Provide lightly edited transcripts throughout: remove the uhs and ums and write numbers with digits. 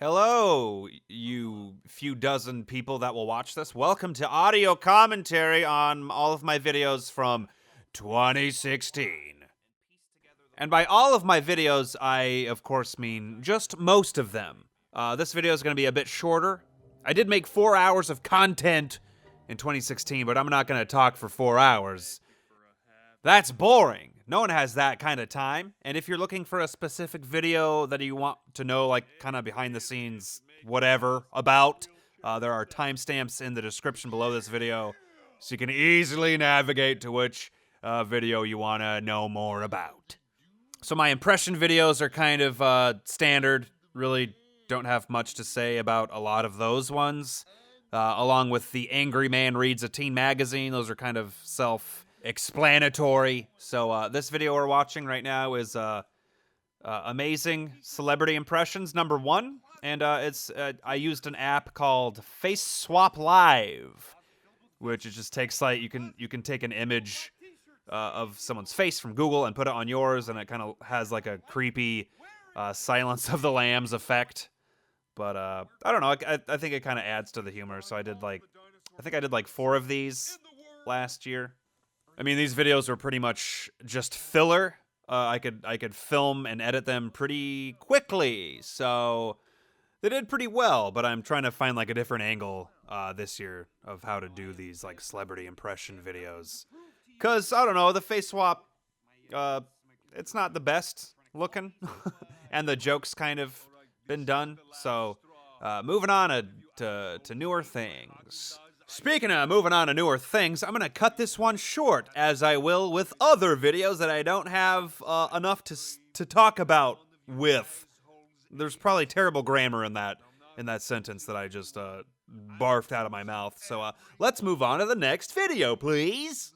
Hello, you few dozen people that will watch this. Welcome to audio commentary on all of my videos from 2016. And by all of my videos, I, of course, mean just most of them. This video is going to be a bit shorter. I did make 4 hours of content in 2016, but I'm not going to talk for 4 hours. That's boring. No one has that kind of time. And if you're looking for a specific video that you want to know, like, kind of behind the scenes, whatever, about, there are timestamps in the description below this video, so you can easily navigate to which video you want to know more about. So my impression videos are kind of standard. Really don't have much to say about a lot of those ones. Along with the Angry Man Reads a Teen Magazine. Those are kind of self-explanatory. So this video we're watching right now is Amazing Celebrity Impressions #1. And I used an app called Face Swap Live, which it just takes, like, you can take an image of someone's face from Google and put it on yours, and it kind of has like a creepy Silence of the Lambs effect. But I don't know. I think it kind of adds to the humor. So I think I did like 4 of these last year. I mean, these videos were pretty much just filler. I could film and edit them pretty quickly, so they did pretty well. But I'm trying to find like a different angle this year of how to do these like celebrity impression videos. Cause I don't know, the face swap, it's not the best looking, and the joke's kind of been done. So, moving on to newer things. Speaking of moving on to newer things, I'm gonna cut this one short, as I will with other videos that I don't have enough to talk about with. There's probably terrible grammar in that sentence that I just barfed out of my mouth. So, let's move on to the next video, please.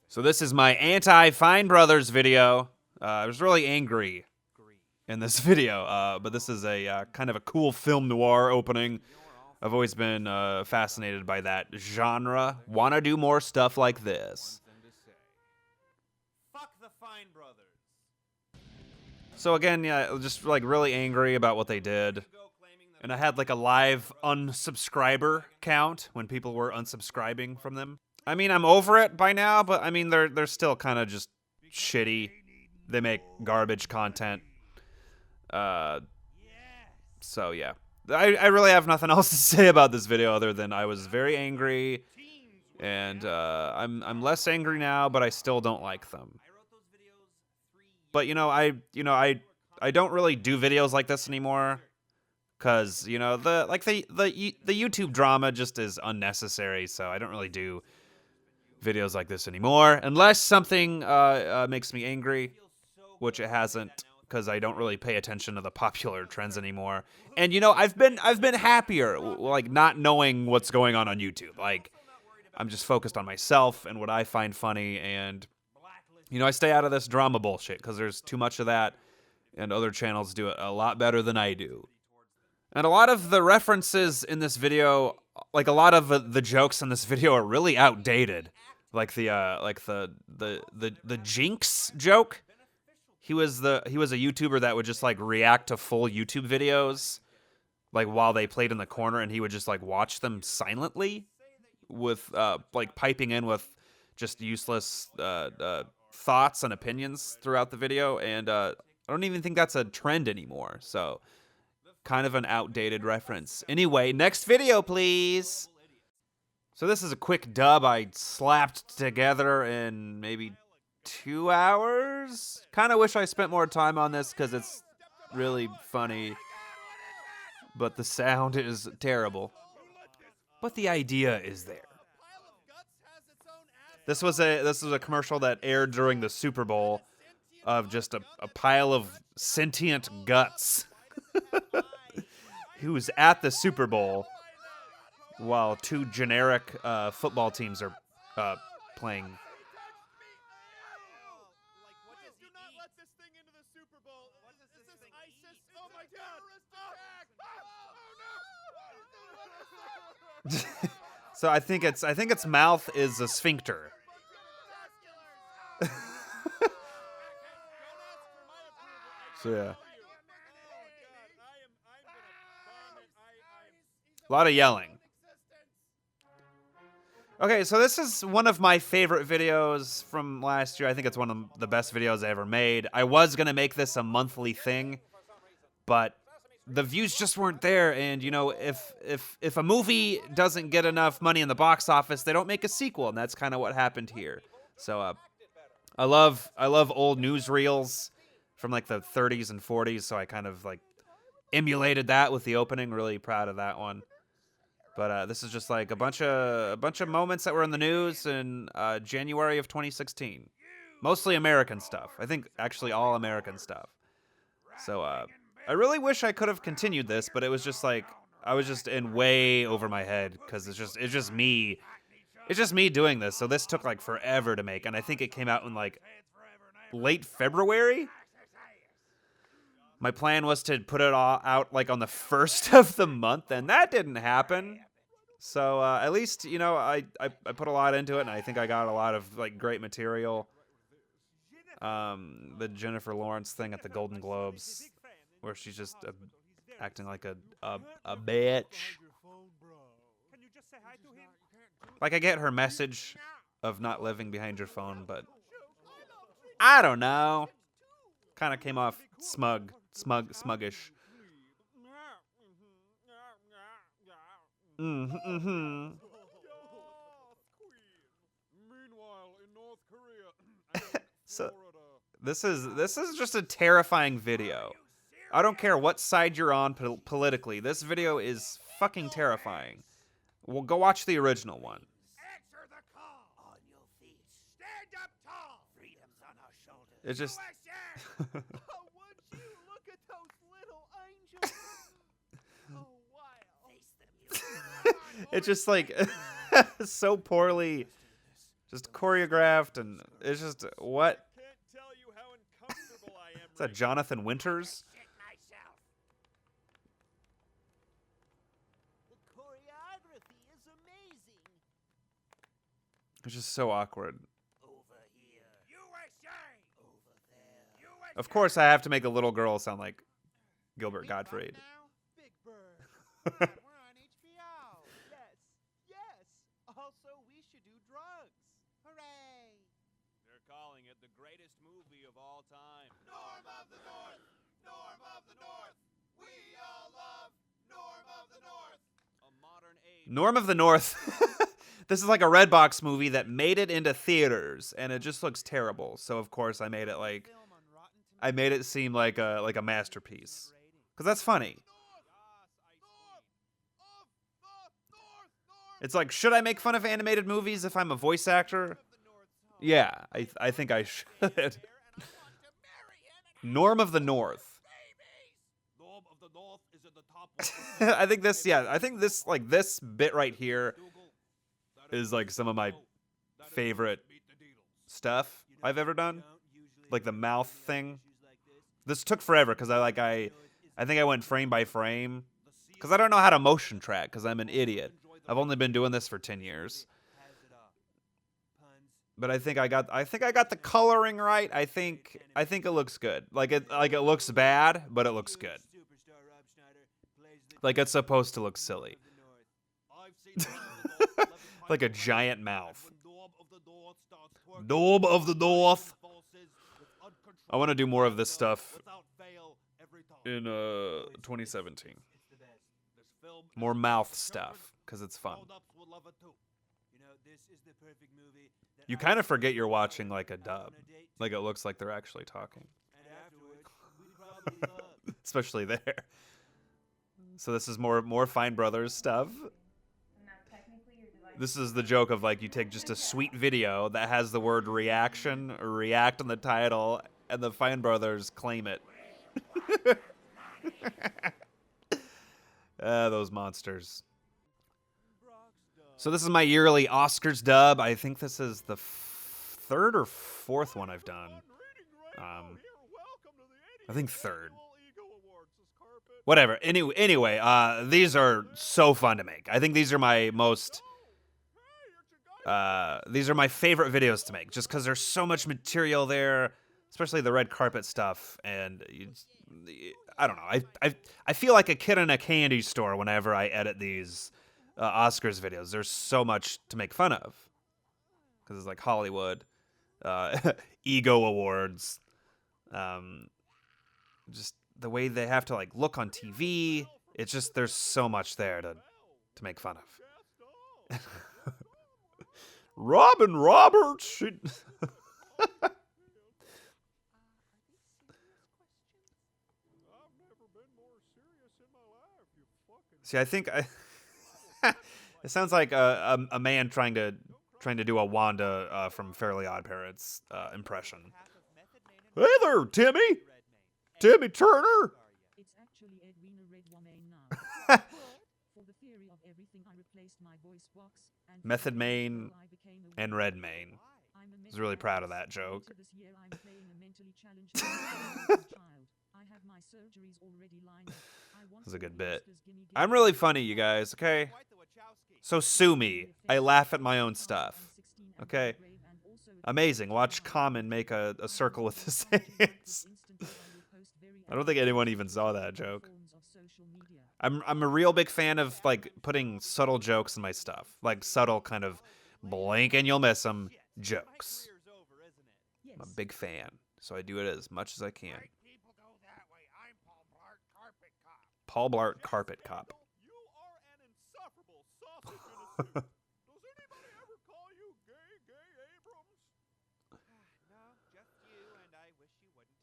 So this is my anti-Fine Brothers video. I was really angry in this video, but this is a kind of a cool film noir opening. I've always been fascinated by that genre. Wanna do more stuff like this. Fuck the Fine Brothers. So again, yeah, just like really angry about what they did. And I had like a live unsubscriber count when people were unsubscribing from them. I mean, I'm over it by now, but I mean, they're still kind of just shitty. They make garbage content. So yeah, I really have nothing else to say about this video other than I was very angry, and I'm less angry now, but I still don't like them. But I don't really do videos like this anymore, cause the YouTube drama just is unnecessary. So I don't really do videos like this anymore, unless something makes me angry, which it hasn't, because I don't really pay attention to the popular trends anymore. And I've been happier, like, not knowing what's going on YouTube. Like, I'm just focused on myself and what I find funny, and I stay out of this drama bullshit because there's too much of that, and other channels do it a lot better than I do. And a lot of the references in this video, like a lot of the jokes in this video, are really outdated. Like the Jinx joke. He was a YouTuber that would just like react to full YouTube videos, like while they played in the corner, and he would just like watch them silently, with like piping in with just useless thoughts and opinions throughout the video. And I don't even think that's a trend anymore. So kind of an outdated reference. Anyway, next video, please. So this is a quick dub I slapped together in maybe 2 hours. Kind of wish I spent more time on this because it's really funny, but the sound is terrible. But the idea is there. This was a commercial that aired during the Superbowl of just a pile of sentient guts who's at the Super Bowl while 2 generic football teams are playing. So I think its mouth is a sphincter. So yeah. A lot of yelling. Okay, so this is one of my favorite videos from last year. I think it's one of the best videos I ever made. I was going to make this a monthly thing, but the views just weren't there. And, you know, if a movie doesn't get enough money in the box office, they don't make a sequel. And that's kind of what happened here. So I love old newsreels from like the 30s and 40s. So I kind of like emulated that with the opening. Really proud of that one. But this is just like a bunch of moments that were in the news in January of 2016. Mostly American stuff. I think actually all American stuff. So I really wish I could have continued this, but it was just like I was just in way over my head because it's just me. It's just me doing this. So this took like forever to make, and I think it came out in like late February. My plan was to put it all out like on the 1st of the month, and that didn't happen. So at least, you know, I put a lot into it, and I think I got a lot of like great material. The Jennifer Lawrence thing at the Golden Globes, where she's just acting like a bitch. Like, I get her message of not living behind your phone, but I don't know. Kind of came off smuggish. So this is just a terrifying video. I don't care what side you're on politically. This video is fucking terrifying. Well, go watch the original one. Answer the call. On your feet. Stand up tall. Freedom's on our shoulders. It's just Oh, would you look at those little angels? Oh, wow. Face them. it's just like so poorly just choreographed, and it's just what? Can't tell you how uncomfortable I am. Is that Jonathan Winters? Shit myself. The choreography is amazing. It's just so awkward. Over here. USA. Over there. USA. Of course, I have to make a little girl sound like Gilbert Gottfried. Big Bird. We're on HBO. Yes. Yes. Also, we should do drugs. Hooray. They're calling it the greatest movie of all time. Norm of the North. Norm of the North. We all love Norm of the North. A modern age. Norm of the North. This is like a Redbox movie that made it into theaters, and it just looks terrible. So of course I made it like seem like a masterpiece, because that's funny. It's like, should I make fun of animated movies if I'm a voice actor? Yeah, I think I should. Norm of the North. Norm of the North is at the top. I think this bit right here is like some of my favorite stuff I've ever done. Like the mouth thing. This took forever because I think I went frame by frame because I don't know how to motion track because I'm an idiot. I've only been doing this for 10 years. But I think I got the coloring right. I think it looks good. Like it looks bad, but it looks good. Like it's supposed to look silly. Like a giant mouth. Norm of the North. I want to do more of this stuff in 2017. More mouth stuff, because it's fun. You kind of forget you're watching like a dub. Like it looks like they're actually talking. Especially there. So this is more Fine Brothers stuff. This is the joke of like you take just a sweet video that has the word reaction or react in the title, and the Fine Brothers claim it. Those monsters. So this is my yearly Oscars dub. I think this is the third or fourth one I've done. I think third. Whatever. Anyway, these are so fun to make. I think these are my these are my favorite videos to make, just because there's so much material there, especially the red carpet stuff. And I don't know. I feel like a kid in a candy store whenever I edit these Oscars videos. There's so much to make fun of because it's like Hollywood, ego awards, just the way they have to like look on TV. It's just there's so much there to make fun of. Robin Roberts. See, I think it sounds like a man trying to do a Wanda from Fairly Odd Parents impression. Hey there, Timmy. Timmy Turner. It's actually Edwina Redwine now. For the theory of everything, I replaced my voice box and Method Man and Red Mane. I was really proud of that joke. This year I'm playing a mentally challenged child. I have my surgeries already lined up. This is a good bit. I'm really funny, you guys, okay? So sue me. I laugh at my own stuff. Okay? Amazing. Watch Common make a circle with his hands. I don't think anyone even saw that joke. I'm a real big fan of like putting subtle jokes in my stuff. Like subtle kind of blink and you'll miss them jokes. I'm a big fan. So I do it as much as I can. Paul Blart Carpet Cop. You are an insufferable sausage in a suit. Does anybody ever call you gay Abrams? No, just you, and I wish you wouldn't.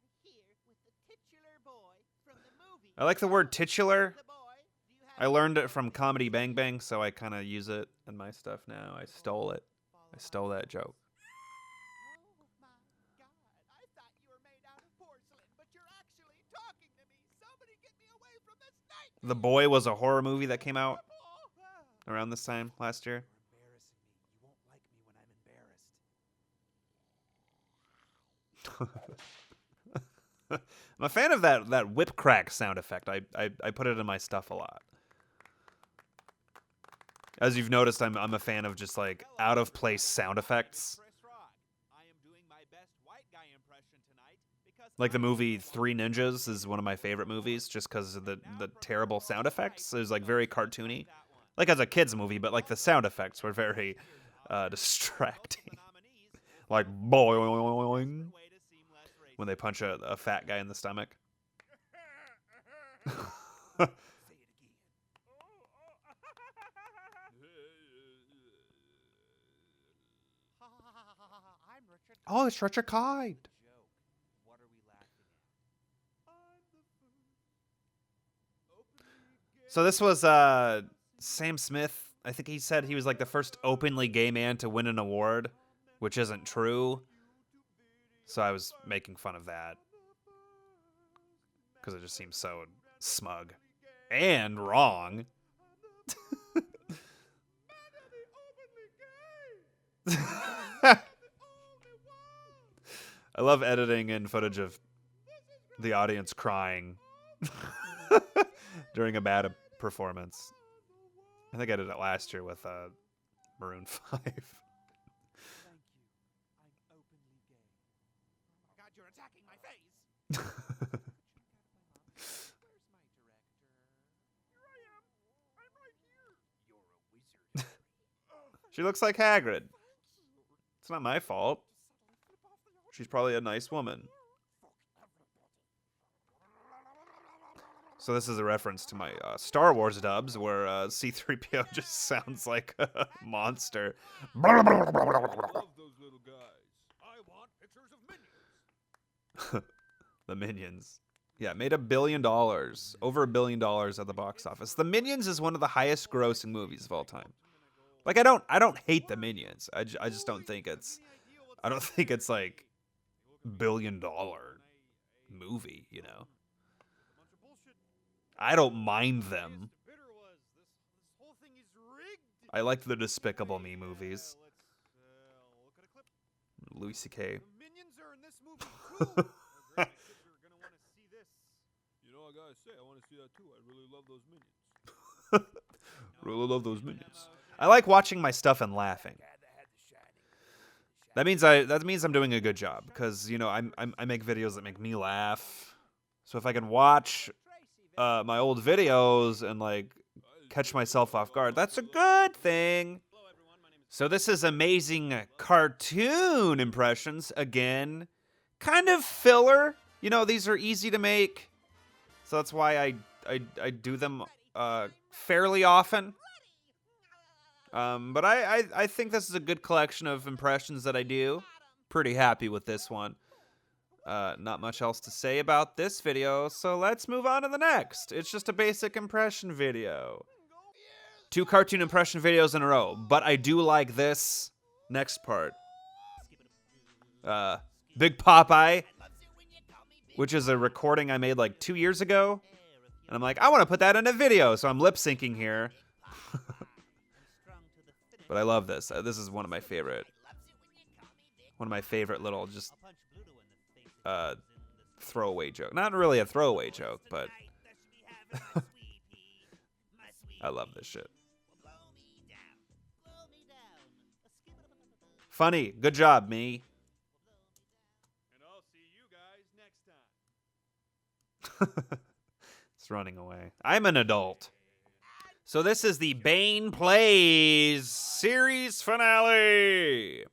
We are here with the titular boy from the movie. I like the word titular. The boy. Do you have I learned it from Comedy Bang Bang, so I kind of use it in my stuff now. I stole it. I stole that joke. Oh my God! I thought you were made out of porcelain, but you're actually talking to me. Somebody get me away from this night. The Boy was a horror movie that came out around this time last year. You're embarrassing me. You won't like me when I'm embarrassed. I'm a fan of that whip crack sound effect. I put it in my stuff a lot. As you've noticed, I'm a fan of just like out of place sound effects. I am doing my best white guy impression tonight because Like the movie Three Ninjas is one of my favorite movies just because of the terrible sound effects. It was like very cartoony. Like as a kid's movie, but like the sound effects were very distracting. Like boing when they punch a fat guy in the stomach. I'm Richard. Oh, it's Richard Kind. Joke. What are we laughing at? So this was Sam Smith. I think he said he was like the first openly gay man to win an award, which isn't true. So I was making fun of that because it just seems so smug and wrong. I love editing in footage of the audience crying during a bad performance. I think I did it last year with Maroon 5. Thank you. I'm openly gay. Oh my God, you're attacking my face. Where's my director? Here I am. I'm right here. You're a wizard. She looks like Hagrid. It's not my fault. She's probably a nice woman. So this is a reference to my Star Wars dubs where C-3PO just sounds like a monster. I love those little guys. I want pictures of minions. The Minions. Yeah, it made $1 billion. Over $1 billion at the box office. The Minions is one of the highest grossing movies of all time. Like I don't hate the Minions. I just don't think it's like $1 billion movie, you know. I don't mind them. I like the Despicable Me movies. Louis C.K. Minions are in this movie too. Great, kids are gonna want to see this. You know, I gotta say, I want to see that too. I really love those minions. Really love those Minions. I like watching my stuff and laughing. That means I'm doing a good job, because you know I make videos that make me laugh. So if I can watch my old videos and like catch myself off guard, that's a good thing. So this is amazing cartoon impressions again, kind of filler. You know, these are easy to make, so that's why I do them fairly often. But I think this is a good collection of impressions that I do. Pretty happy with this one. Not much else to say about this video, so let's move on to the next. It's just a basic impression video. 2 cartoon impression videos in a row, but I do like this next part. Big Popeye, which is a recording I made like 2 years ago. And I'm like, I want to put that in a video, so I'm lip syncing here. But I love this. This is one of my favorite little just throwaway joke. Not really a throwaway joke, but I love this shit. Funny. Good job, me. And I'll see you guys next time. It's running away. I'm an adult. So this is the Bane Plays series finale.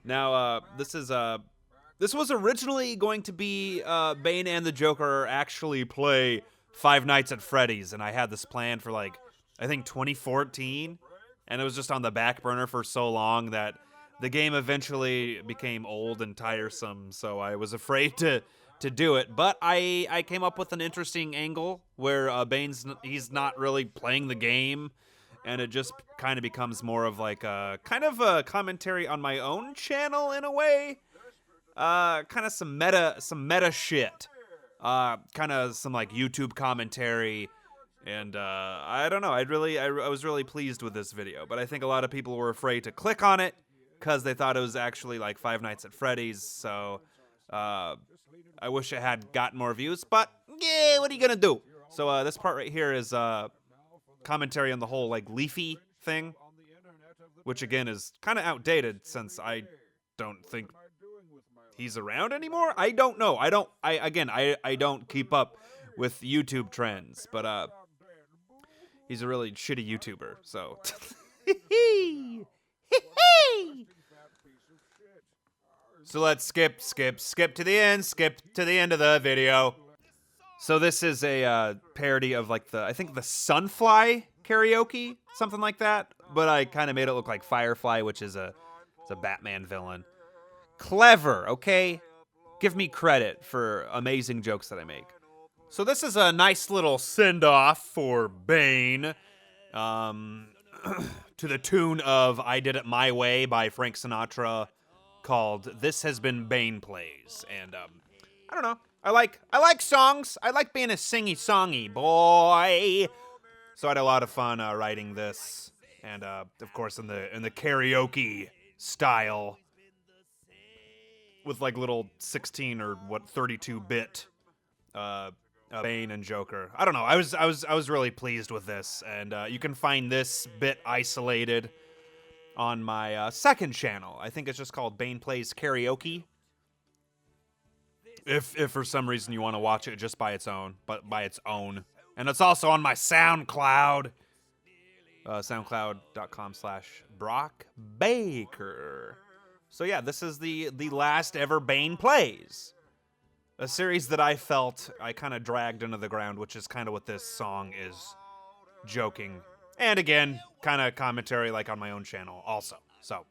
Now, this was originally going to be Bane and the Joker actually play Five Nights at Freddy's, and I had this planned for like I think 2014, and it was just on the back burner for so long that the game eventually became old and tiresome, so I was afraid to do it. But I came up with an interesting angle where he's not really playing the game, and it just kind of becomes more of like a kind of a commentary on my own channel in a way. Kind of some meta shit. Kind of some like YouTube commentary, and I don't know. I was really pleased with this video, but I think a lot of people were afraid to click on it because they thought it was actually like Five Nights at Freddy's. So I wish it had gotten more views, but yeah, what are you gonna do? So this part right here is commentary on the whole like Leafy thing, which again is kind of outdated since I don't think he's around anymore. I don't know. I don't keep up with YouTube trends, but he's a really shitty YouTuber. So so let's skip to the end of the video. So this is a parody of like I think the Sunfly karaoke, something like that. But I kind of made it look like Firefly, which is it's a Batman villain. Clever, okay? Give me credit for amazing jokes that I make. So this is a nice little send-off for Bane, to the tune of "I Did It My Way" by Frank Sinatra, called "This Has Been Bane Plays." And I don't know. I like songs. I like being a singy-songy boy. So I had a lot of fun writing this, and of course in the karaoke style, with like little 16 or 32-bit Bane and Joker. I don't know. I was really pleased with this, and you can find this bit isolated on my second channel. I think it's just called Bane Plays Karaoke. If for some reason you want to watch it just by its own, and it's also on my SoundCloud, soundcloud.com/Brock Baker. So yeah, this is the last ever Bane Plays. A series that I felt I kind of dragged into the ground, which is kind of what this song is joking. And again, kind of commentary like on my own channel also. So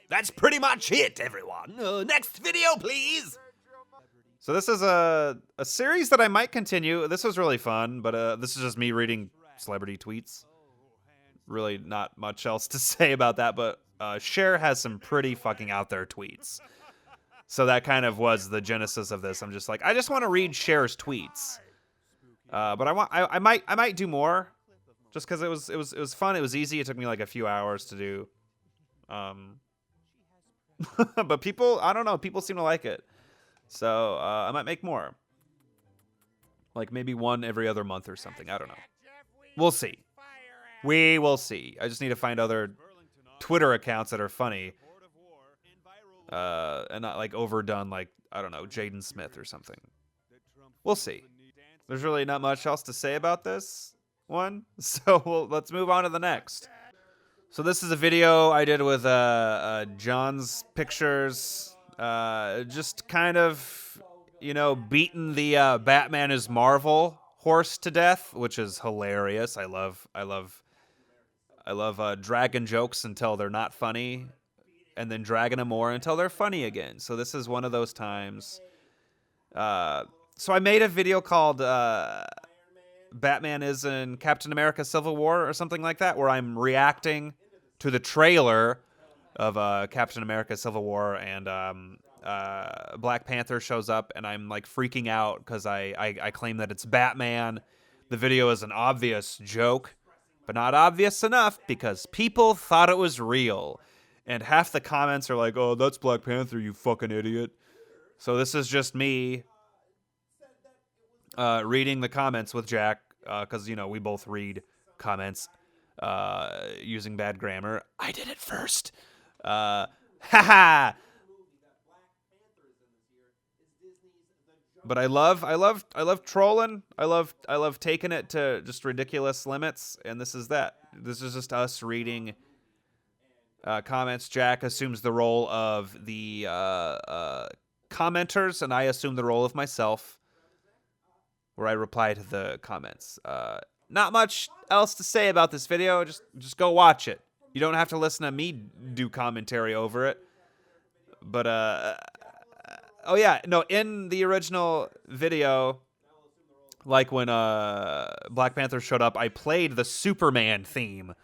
that's pretty much it, everyone. Next video, please. So this is a series that I might continue. This was really fun, but this is just me reading celebrity tweets. Really not much else to say about that, but Cher has some pretty fucking out there tweets. So that kind of was the genesis of this. I'm just like, I just want to read Cher's tweets. But I might do more, just because it was fun. It was easy. It took me like a few hours to do. But people, I don't know. People seem to like it. So I might make more. Like maybe one every other month or something. I don't know. We'll see. We will see. I just need to find other Twitter accounts that are funny. and not like overdone like, I don't know, Jaden Smith or something. We'll see. There's really not much else to say about this one, so let's move on to the next. So this is a video I did with John's Pictures, just kind of, you know, beating the Batman is Marvel horse to death, which is hilarious. I love dragging jokes until they're not funny, and then dragging them more until they're funny again. So this is one of those times. So I made a video called Batman is in Captain America Civil War or something like that, where I'm reacting to the trailer of Captain America Civil War, and Black Panther shows up, and I'm like freaking out because I claim that it's Batman. The video is an obvious joke, but not obvious enough because people thought it was real. And half the comments are like, oh, that's Black Panther, you fucking idiot. So this is just me reading the comments with Jack, because, you know, we both read comments using bad grammar. I did it first. Haha. But I love trolling. I love taking it to just ridiculous limits, and this is that. This is just us reading comments. Jack assumes the role of the commenters, and I assume the role of myself, where I reply to the comments. Not much else to say about this video. Just go watch it. You don't have to listen to me do commentary over it. But oh yeah, no, in the original video, like when Black Panther showed up, I played the Superman theme.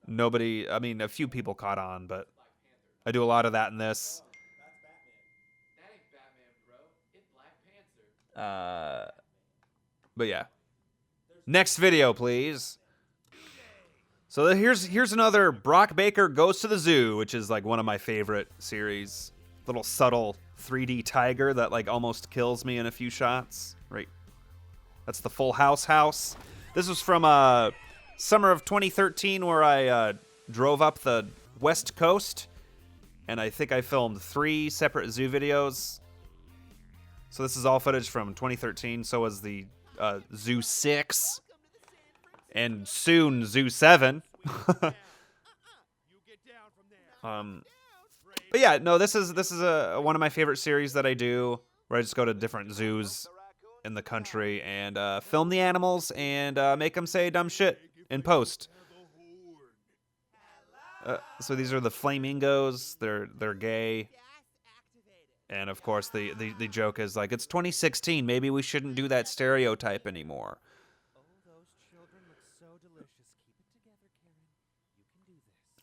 A few people caught on, but I do a lot of that in this. But yeah. Next video, please. So here's another Brock Baker Goes to the Zoo, which is like one of my favorite series. Little subtle 3D tiger that like almost kills me in a few shots. Right. That's the Full House house. This was from summer of 2013, where I drove up the West Coast, and I think I filmed 3 separate zoo videos. So this is all footage from 2013. So was the Zoo 6, and soon Zoo 7. But yeah, no, this is one of my favorite series that I do, where I just go to different zoos in the country and film the animals and make them say dumb shit in post. So these are the flamingos. They're gay. And of course, the joke is like, it's 2016. Maybe we shouldn't do that stereotype anymore. Oh, those children look so delicious. Keep it together, Karen. You can do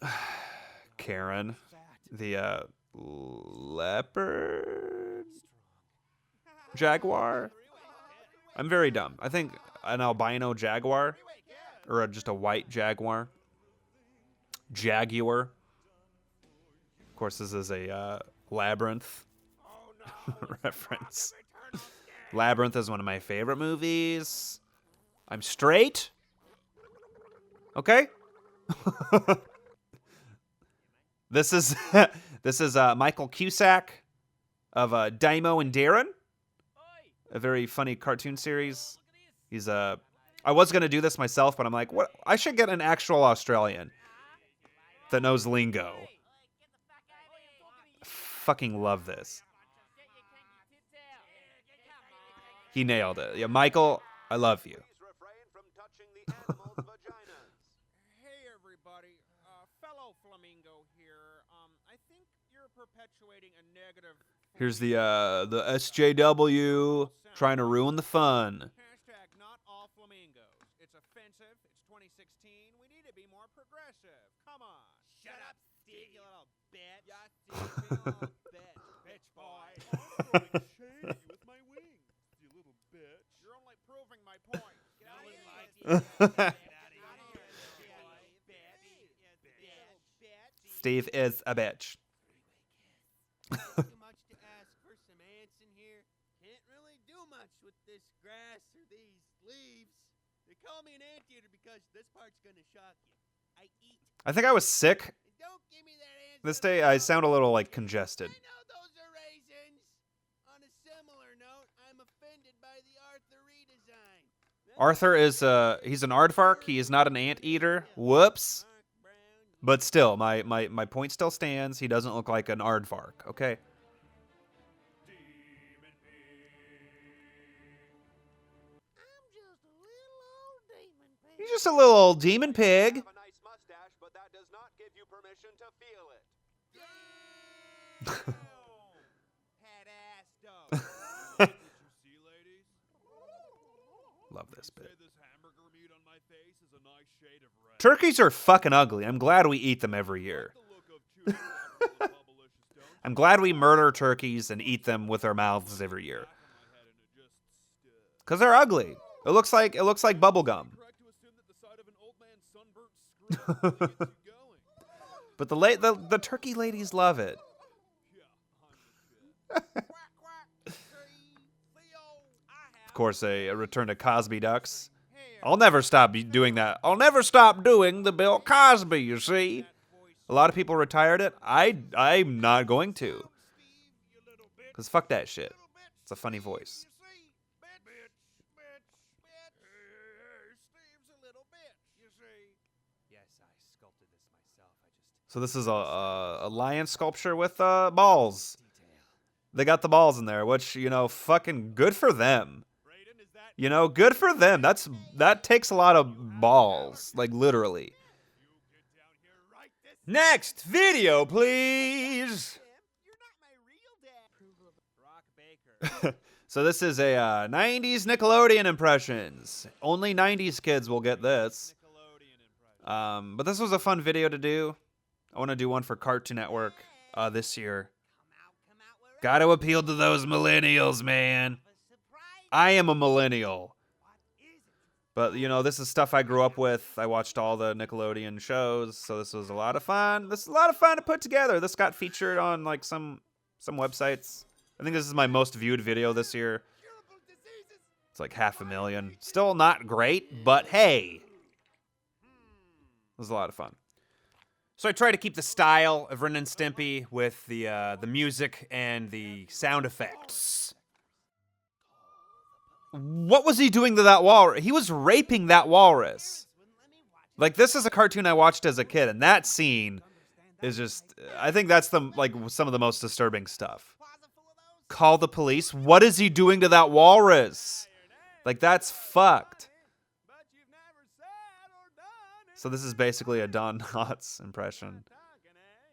this. Karen, the leopard jaguar. I'm very dumb. I think an albino jaguar, or just a white jaguar. Jaguar. Of course, this is a Labyrinth reference. Labyrinth is one of my favorite movies. I'm straight. Okay. This is Michael Cusack of Daimo and Darren, a very funny cartoon series. He's I was gonna do this myself, but I'm like, what? I should get an actual Australian that knows lingo. Fucking love this. He nailed it. Yeah, Michael, I love you. Hey everybody, fellow flamingo here. I think you're perpetuating a negative. Here's the SJW trying to ruin the fun. Hashtag not all flamingos. It's offensive. It's 2016. We need to be more progressive. Come on. Shut up, Steve, you little bitch. Yeah, Steve, you little bitch. Bitch boy. I'm throwing shade at you with my wings, you little bitch. You're only proving my point. Get out of here. Steve is a bitch. Too much to ask for some ants in here. Can't really do much with this grass or these leaves. They call me an anteater because this part's gonna shock you. I eat. I think I was sick. Don't give me that This day I sound a little like congested. I know those are raisins. On a similar note, I'm offended by the Arthur redesign. Arthur is he's an aardvark. He is not an anteater. Whoops. But still, my point still stands. He doesn't look like an aardvark, okay? He's just a little old demon pig. Have a nice mustache, but that does not give you permission to feel it. Head ass though. Did you see, ladies? Love this Say bit. this hamburger meat on my face is a nice shade of red. Turkeys are fucking ugly. I'm glad we eat them every year. The look of chewing tobacco and Bubblicious, don't you? I'm glad we murder turkeys and eat them with our mouths every year. Back of my head and it just stood. Cause they're ugly. It looks like bubble gum. Correct to assume that the sight of an old man's sunburnt screen really gets you going. But the turkey ladies love it. Yeah, I'm the shit. Quack quack. Tree. Theo. I have Of course, a return to Cosby ducks. hair. I'll never stop doing that. I'll never stop doing the Bill Cosby, you see. A lot of people retired it. I'm not going to. Steve, you little bitch. Because fuck that shit. Little bitch. It's a funny Steve, voice. You see? Bitch. Steve's a little bitch. You see? Yes, I sculpted this myself. I just So this is a lion sculpture with balls. detail. They got the balls in there, which, you know, fucking good for them. Brayden, is that You know, good for them. That takes a lot of balls, like literally. you get down here right this Next video, please. You're not my real dad. Rock Baker. So this is a 90s Nickelodeon Impressions. Only 90s kids will get this. Nickelodeon impression? But this was a fun video to do. I want to do one for Cartoon Network this year. Come out wherever. Got to appeal to those millennials, man. A surprise. I am a millennial. What is it? But, you know, this is stuff I grew up with. I watched all the Nickelodeon shows, so this was a lot of fun. This is a lot of fun to put together. This got featured on, like, some websites. I think this is my most viewed video this year. Curable diseases. It's like 500,000. Still not great, but hey. It was a lot of fun. So I try to keep the style of Ren and Stimpy with the music and the sound effects. What was he doing to that walrus? He was raping that walrus. Wouldn't let me watch it. Like, this is a cartoon I watched as a kid, and that scene is just, I think that's some of the most disturbing stuff. Closet full of those. Call the police? What is he doing to that walrus? Like, that's fucked. But you've never said or done So this is basically a Don Knotts impression. talking, eh?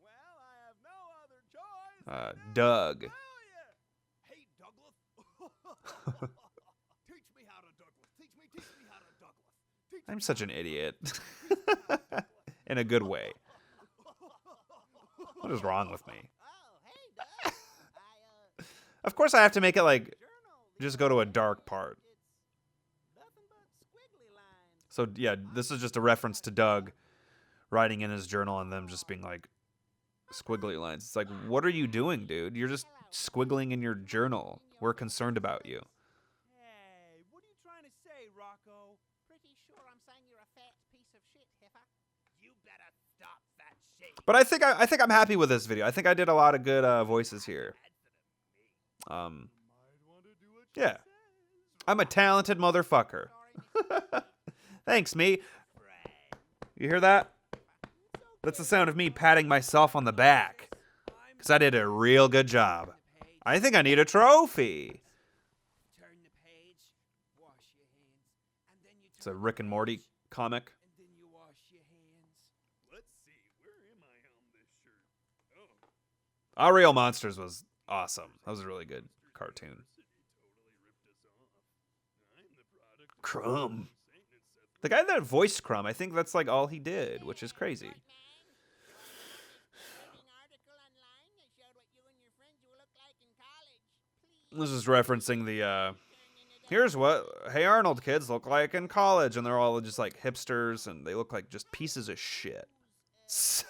Well, I have no other choice. Doug. Tell ya. Hey, Douglas. Teach me how to Douglas. Teach me how to Douglas. Teach I'm such an idiot. In a good way. What is wrong with me? Oh, hey, Doug. Of course I have to make it like, Journal. just go to a dark part. It's nothing but squiggly lines. So yeah, this is just a reference to Doug writing in his journal and them just being like, squiggly lines. It's like, what are you doing, dude? You're just squiggling in your journal. We're concerned about you. Hey, what are you trying to say, Rocco? Pretty sure I'm saying you're a fat piece of shit, heifer. You better stop that shit. But I think I'm happy with this video. I think I did a lot of good voices here. Might want to do what she Yeah. says. I'm a talented motherfucker. Sorry, Mr. Thanks, me. You hear that? That's the sound of me patting myself on the back. Because I did a real good job. I think I need a trophy. Turn the page, wash your hands, and then you It's a Rick and Morty comic. and then you wash your hands. Let's see. Where am I on this shirt? Oh, Our Real Monsters was awesome. That was a really good cartoon. City totally ripped us off. I'm the product of Crumb. Saint and Seth. The guy that voiced Crumb, I think that's like all he did, which is crazy. This is referencing the, here's what Hey Arnold kids look like in college. And they're all just like hipsters and they look like just pieces of shit. So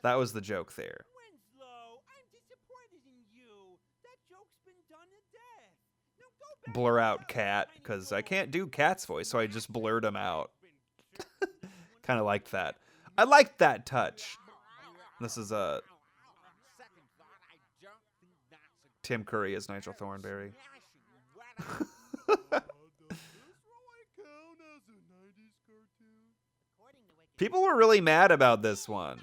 that was the joke there. Winslow, I'm disappointed in you. That joke's been done to death. Now go back Blur to out the Cat, tiny because I door. can't do Cat's voice, so I just blurred him out. Kind of liked that. I liked that touch. This is On second thought, I don't think that's a Tim Curry as Nigel Thornberry. smashing weapon. Does this really count as a 90s cartoon? According to Wikipedia, People were really mad about this one.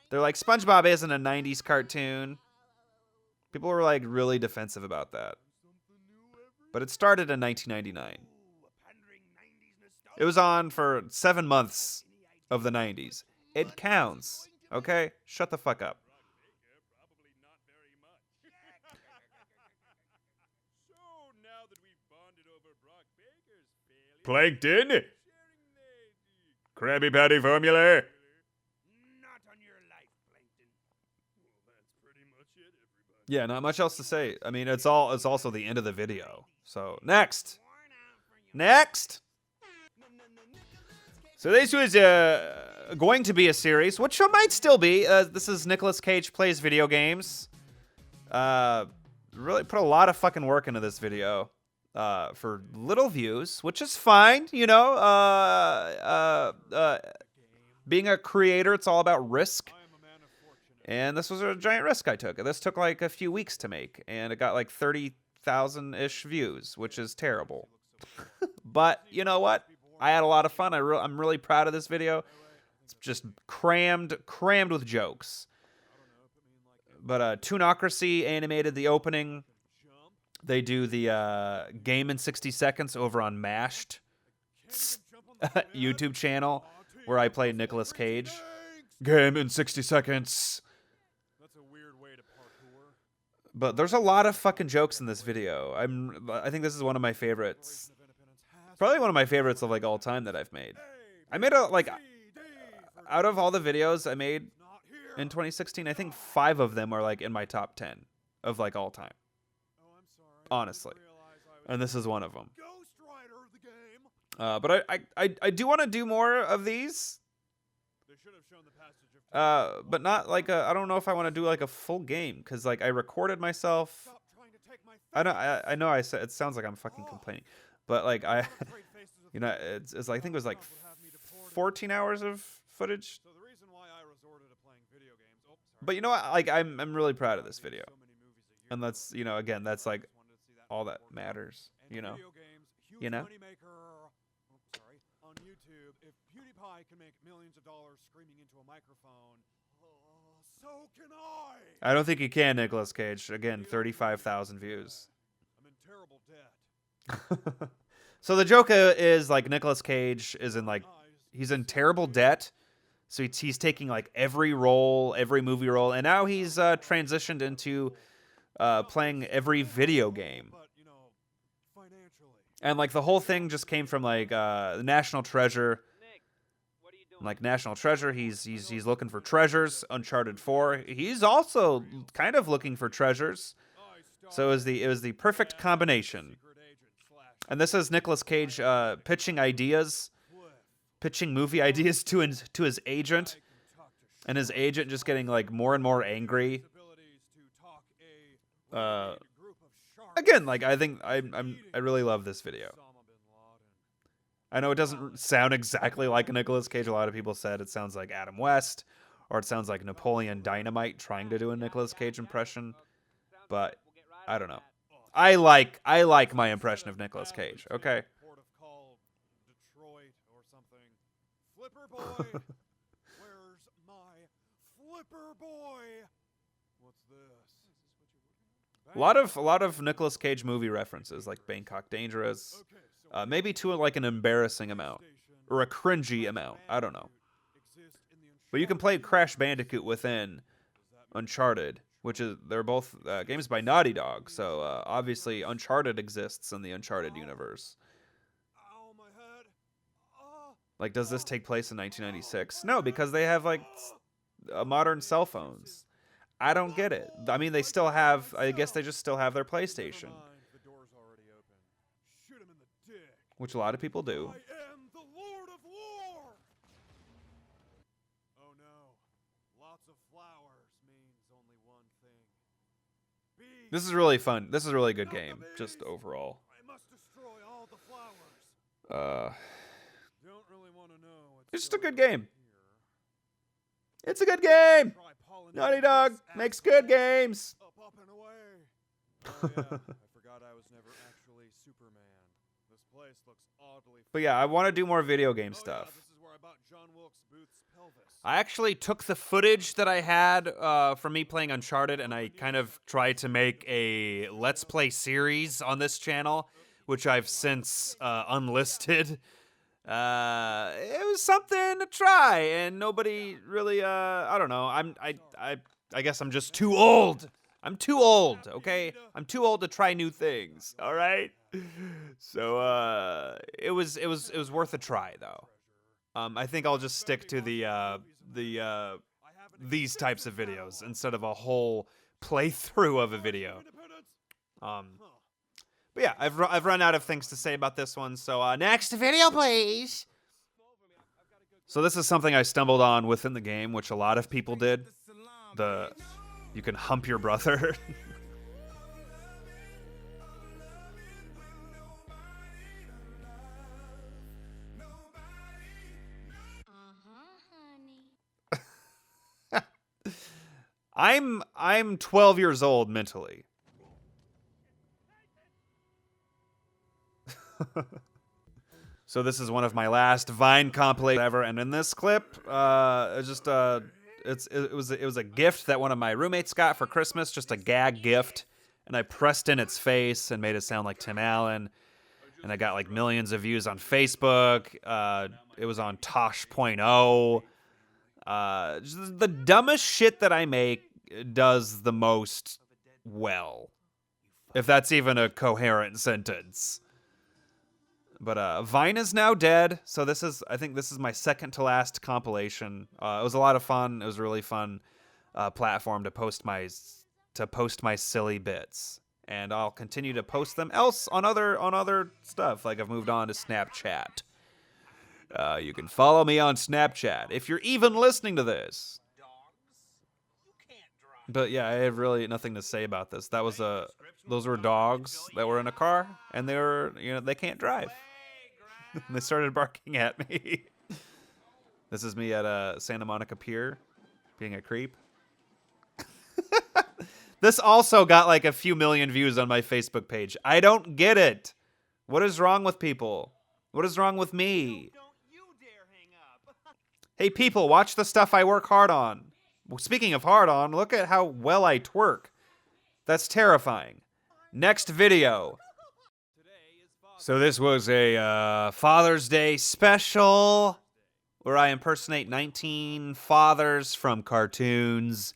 They're like, SpongeBob isn't a 90s cartoon. People were like really defensive about that. Something new every But it started in 1999. Ooh, a pandering 90s nostalgia. It was on for 7 months of the 90s. It counts. Okay? Shut the fuck up. Probably not very much. So now that we've bonded over Brock Baker's failure, Plankton? sharing the Krabby Patty formula? Not on your life, Plankton. well, that's pretty much it, everybody. Yeah, not much else to say. I mean, it's also the end of the video. So, next. Worn out for you. Next. So this was going to be a series, which it might still be. This is Nicolas Cage Plays Video Games. Really put a lot of fucking work into this video for little views, which is fine, you know. Being a creator, it's all about risk. I am a man of fortune. And this was a giant risk I took. This took like a few weeks to make, and it got like 30,000-ish views, which is terrible. But you know what? I had a lot of fun. I'm really proud of this video. It's just crammed with jokes. But Toonocracy animated the opening. They do the game in 60 seconds over on Mashed YouTube channel, where I play Nicolas Cage. Game in 60 seconds. That's a weird way to parkour. But there's a lot of fucking jokes in this video. I think this is one of my favorites. Probably one of my favorites of like all time that I've made. I made out of all the videos I made in 2016, I think 5 of them are like in my top 10 of like all time. Honestly. And this is one of them. Ghost Rider the game. But I do want to do more of these. They should have shown the passage of But not like I don't know if I want to do like a full game, because like I recorded myself. Stop trying to take my I know I said it sounds like I'm fucking complaining, but like you know, it's I think it was like 14 hours of footage. So the reason why I resorted to playing video games. Oh, sorry. But you know what? Like I'm really proud of this video, and that's, you know, again, that's like all that matters. You know. Video games, huge You know? moneymaker. Oh, sorry. On YouTube, if PewDiePie can make millions of dollars screaming into a microphone, so can I. I don't think you can, Nicolas Cage. Again, 35,000 views. I'm in terrible debt. So the joke is like Nicolas Cage is in like Eyes. he's in terrible debt. So he's taking like every role, every movie role, and now he's transitioned into playing every video game. But, you know, financially. And like the whole thing just came from like National Treasure. Like National Treasure, he's looking for treasures. Uncharted 4, he's also kind of looking for treasures. So it was the perfect combination. Secret agent / And this is Nicolas Cage pitching ideas, pitching movie ideas to his agent, and his agent just getting like more and more angry. abilities to talk a group of sharks. Again, like I think I really love this video. Osama bin Laden. I know it doesn't sound exactly like a Nicolas Cage. A lot of people said it sounds like Adam West, or it sounds like Napoleon Dynamite trying to do a Nicolas Cage impression. But I don't know. I like my impression of Nicolas Cage. Okay. Port of call Detroit or something. Flipper boy. Where's my flipper boy? What's this? A lot of Nicolas Cage movie references, like Bangkok Dangerous. Okay, so Maybe to like an embarrassing amount or a cringy amount. I don't know. exist in the But you can play Crash Bandicoot within Uncharted, which is they're both games by Naughty Dog. So obviously Uncharted exists in the Uncharted universe. Ow, my head. Like, does this take place in 1996? No, because they have like modern cell phones. I don't get it. I mean, they still have. I guess they just still have their PlayStation, Never mind, the door's already open. Shoot him in the dick. which a lot of people do. I am the Lord of War. Oh no. Lots of flowers means only one thing. Bees. This is really fun. This is a really good game, just overall. I must destroy all the flowers. Don't really want to know what's It's just a going good on game. here. It's a good game. Try Naughty Dog makes good games. Up and away. Oh yeah, I forgot I was never actually Superman. This place looks oddly. But yeah, I want to do more video game Oh, stuff. Yeah, this is where I bought John Wilkes Booth's pelvis. I actually took the footage that I had from me playing Uncharted, and I kind of tried to make a Let's Play series on this channel, which I've since unlisted. It was something to try, and nobody really. I don't know. I guess I'm just too old. I'm too old. Okay, I'm too old to try new things. All right. So it was worth a try though. I think I'll just stick to these types of videos instead of a whole playthrough of a video. But yeah, I've run out of things to say about this one. So next video, please. So this is something I stumbled on within the game, which a lot of people did. You can hump your brother. I'm 12 years old mentally. So this is one of my last Vine compilations ever, and in this clip, it was a gift that one of my roommates got for Christmas, just a gag gift, and I pressed in its face and made it sound like Tim Allen, and I got like millions of views on Facebook. It was on Tosh.0. Just the dumbest shit that I make does the most well, if that's even a coherent sentence. But Vine is now dead, so I think this is my second to last compilation. It was a lot of fun. It was a really fun platform to post my silly bits, and I'll continue to post them else on other stuff. Like I've moved on to Snapchat. You can follow me on Snapchat if you're even listening to this. But yeah, I have really nothing to say about this. Those were dogs that were in a car, and they can't drive. They started barking at me. This is me at Santa Monica Pier, being a creep. This also got like a few million views on my Facebook page. I don't get it. What is wrong with people? What is wrong with me? Hey, people, watch the stuff I work hard on. Well, speaking of hard on, look at how well I twerk. That's terrifying. Next video. So this was a Father's Day special where I impersonate 19 fathers from cartoons,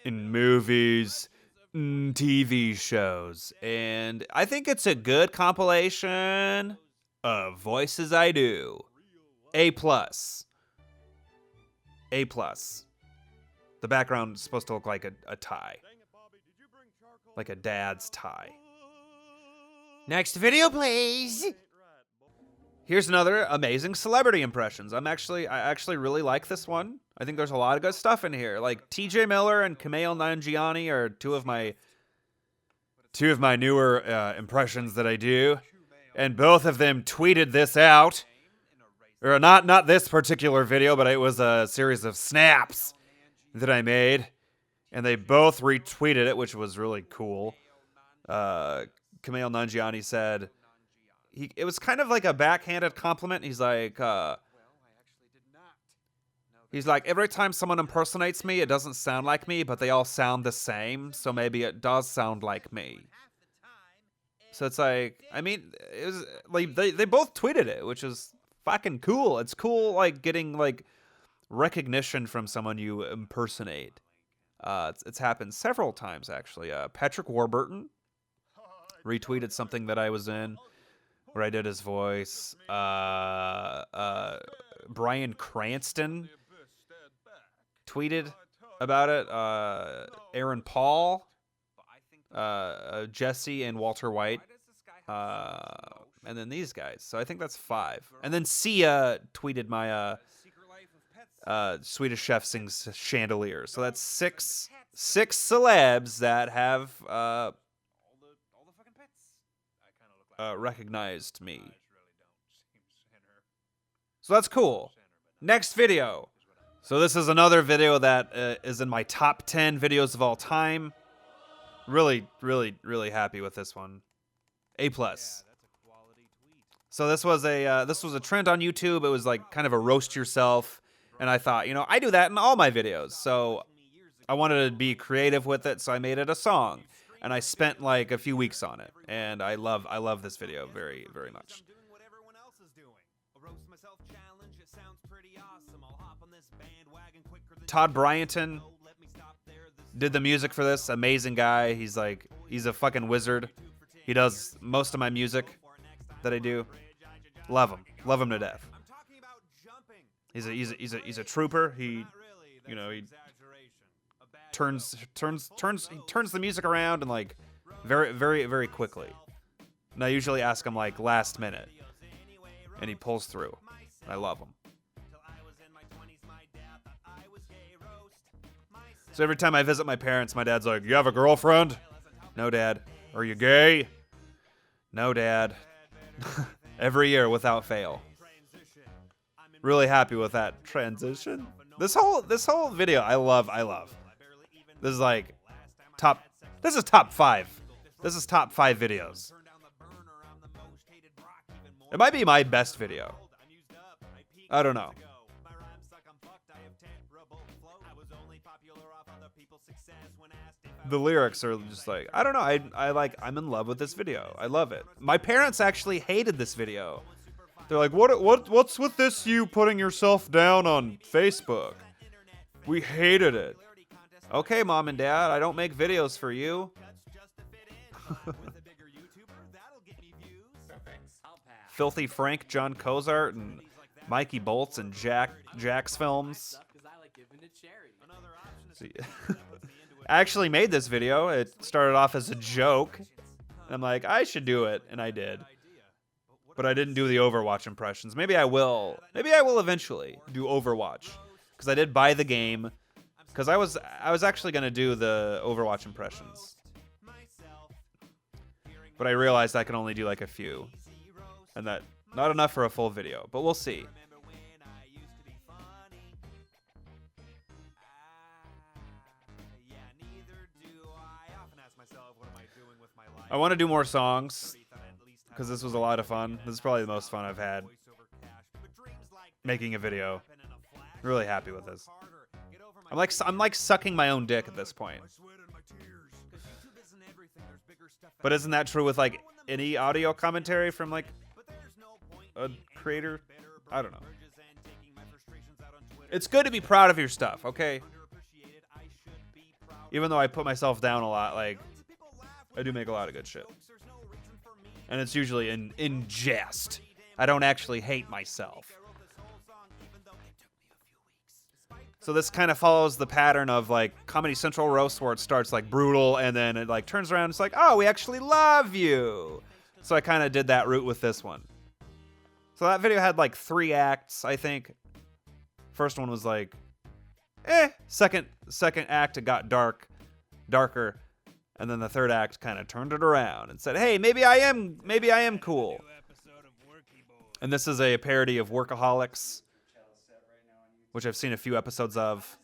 in movies, TV shows. And I think it's a good compilation of voices I do. A+. A+. The background is supposed to look like a tie. Like a dad's tie. Next video, please. Here's another amazing celebrity impressions. I actually really like this one. I think there's a lot of good stuff in here. Like TJ Miller and Kumail Nanjiani are two of my newer impressions that I do, and both of them tweeted this out. Or not this particular video, but it was a series of snaps that I made, and they both retweeted it, which was really cool. Kumail Nanjiani said, it was kind of like a backhanded compliment. He's like, every time someone impersonates me, it doesn't sound like me, but they all sound the same, so maybe it does sound like me. So it's like, I mean, it was like they both tweeted it, which is fucking cool. It's cool, like getting like recognition from someone you impersonate. It's happened several times actually. Patrick Warburton retweeted something that I was in, where I did his voice. Bryan Cranston tweeted about it. Aaron Paul, Jesse, and Walter White. And then these guys. So I think that's 5. And then Sia tweeted my Swedish Chef Sings Chandelier. So that's 6 celebs that have recognized me. So that's cool. Next video. So this is another video that is in my top 10 videos of all time. Really, really, really happy with this one. A+. So this was a trend on YouTube. It was like kind of a roast yourself, and I thought, you know, I do that in all my videos. So I wanted to be creative with it, so I made it a song, and I spent like a few weeks on it, and I love this video very, very much. Todd Bryanton did the music for this. Amazing guy. He's a fucking wizard. He does most of my music that I do. Love him to death. He's a trooper. He turns the music around and like very, very, very quickly. And I usually ask him like last minute, and he pulls through. I love him. So every time I visit my parents, my dad's like, "You have a girlfriend?" "No, Dad." "Are you gay?" "No, Dad." Every year without fail. Really happy with that transition. This whole video, I love. This is like top 5. This is top 5 videos. It might be my best video. I don't know. The lyrics are just like, I don't know. I'm in love with this video. I love it. My parents actually hated this video. They're like, what's with this, you putting yourself down on Facebook? We hated it. Okay, Mom and Dad, I don't make videos for you. Filthy Frank, John Cozart, and Mikey Bolts, and Jack's films. See. I actually made this video. It started off as a joke. And I'm like, I should do it, and I did. But I didn't do the Overwatch impressions. Maybe I will. Maybe I will eventually do Overwatch, because I did buy the game. Because I was actually gonna do the Overwatch impressions, but I realized I can only do like a few, and that not enough for a full video. But we'll see. I want to do more songs, because this was a lot of fun. This is probably the most fun I've had making a video. Really happy with this. I'm like sucking my own dick at this point. But isn't that true with like any audio commentary from like a creator? I don't know. It's good to be proud of your stuff, okay? Even though I put myself down a lot, like I do make a lot of good shit. And it's usually in jest. I don't actually hate myself. So this kind of follows the pattern of like Comedy Central roast, where it starts like brutal and then it like turns around and it's like, oh, we actually love you. So I kind of did that route with this one. So that video had like 3 acts, I think. First one was like, Second act, it got darker. And then the third act kind of turned it around and said, hey, maybe I am cool. And this is a parody of Workaholics, which I've seen a few episodes of.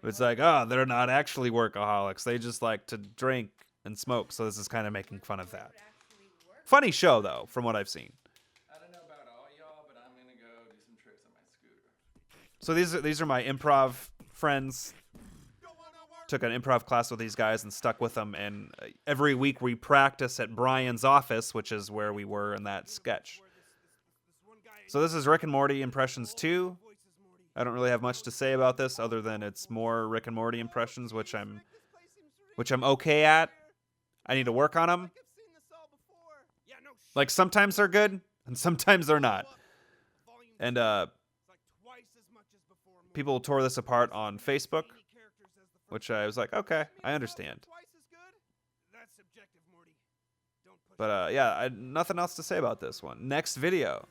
It's like, oh, they're not actually workaholics. They just like to drink and smoke. So this is kind of making fun of that. Funny show, though, from what I've seen. I don't know about all y'all, but I'm gonna go do some tricks on my scooter. So these are my improv friends. Took an improv class with these guys and stuck with them. And every week we practice at Brian's office, which is where we were in that sketch. So this is Rick and Morty Impressions 2. I don't really have much to say about this other than it's more Rick and Morty impressions, which I'm okay at. I need to work on them. Like sometimes they're good and sometimes they're not. And people tore this apart on Facebook, which I was like, okay, I understand. But yeah, nothing else to say about this one. Next video.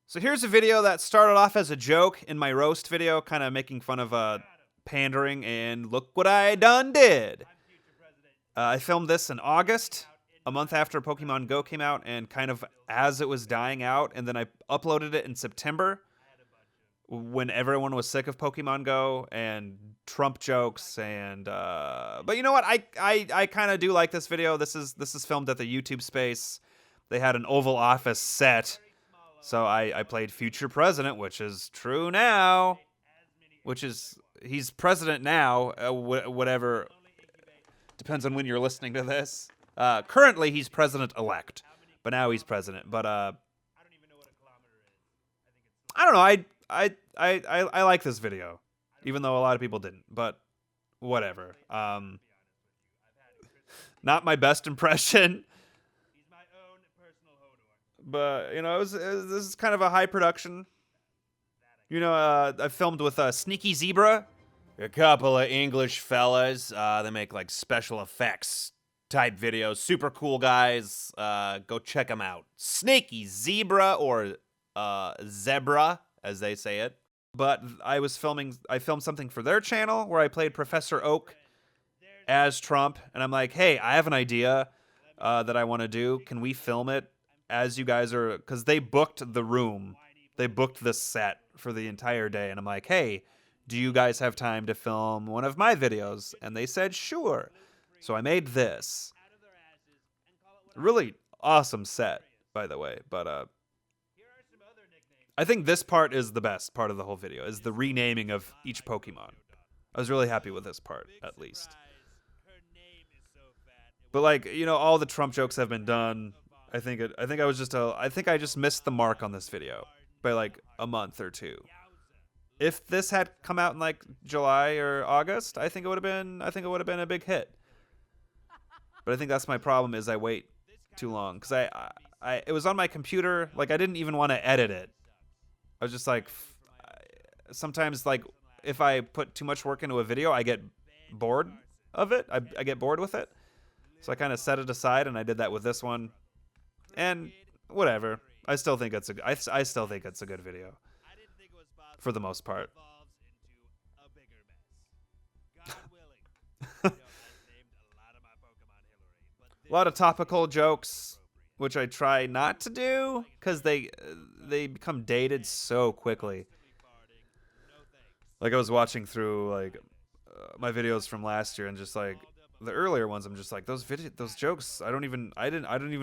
So here's a video that started off as a joke in my roast video, kind of making fun of pandering, and look what I done did. I filmed this in August a month after Pokemon Go came out, and kind of as it was dying out, and then I uploaded it in September when everyone was sick of Pokemon Go and Trump jokes and but you know what? I kind of do like this video. This is filmed at the YouTube Space. They had an Oval Office set. So I played future president, which is true now. Which is he's president now, whatever depends on when you're listening to this. Currently he's president-elect, but now he's president. But I don't know. I like this video, even though a lot of people didn't. But whatever. Not my best impression. But you know, this is kind of a high production. You know, I filmed with Sneaky Zebra, a couple of English fellas. They make like special effects type videos. Super cool guys. Go check them out. Sneaky Zebra or Zebra, as they say it. But I filmed something for their channel where I played Professor Oak as Trump, and I'm like, hey, I have an idea that I want to do. Can we film it as you guys are? Because they booked the room, they booked the set for the entire day, and I'm like, hey, do you guys have time to film one of my videos? And they said sure. So I made this. Really awesome set, by the way. But I think this part is the best part of the whole video, is the renaming of each Pokemon. I was really happy with this part, at least. But like, you know, all the Trump jokes have been done. I think I just missed the mark on this video by like a month or two. If this had come out in like July or August, I think it would have been a big hit. But I think that's my problem, is I wait too long, because it was on my computer. Like, I didn't even want to edit it. I was just like, sometimes like if I put too much work into a video, I get bored of it. I get bored with it. So I kind of set it aside, and I did that with this one. And whatever. I still think it's a good video. For the most part. A lot of topical jokes, which I try not to do, because they become dated so quickly. Like, I was watching through like my videos from last year, and just like the earlier ones, I'm just like, those jokes, I don't even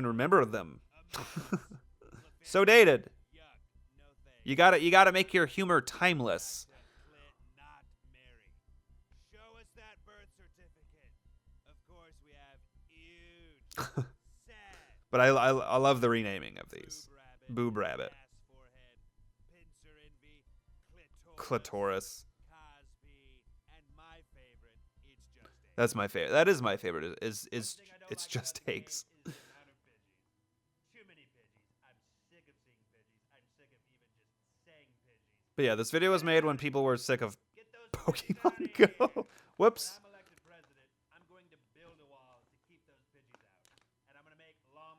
remember them. So dated. You gotta make your humor timeless. But I love the renaming of these. Boob Rabbit. Clitoris. That's my favorite. That is my favorite. It's just takes. But yeah, this video was made when people were sick of Pokemon Go. Whoops.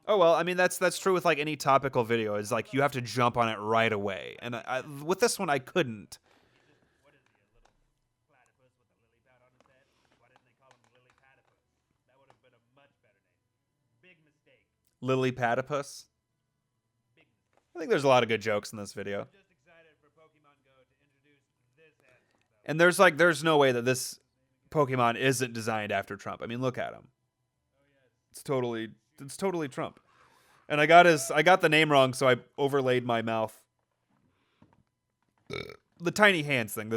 Oh well, I mean that's true with like any topical video. Is like you have to jump on it right away, and with this one I couldn't. Lily Platypus. I think there's a lot of good jokes in this video. And there's no way that this Pokemon isn't designed after Trump. I mean, look at him. It's totally Trump. And I got the name wrong, so I overlaid my mouth. The tiny hands thing,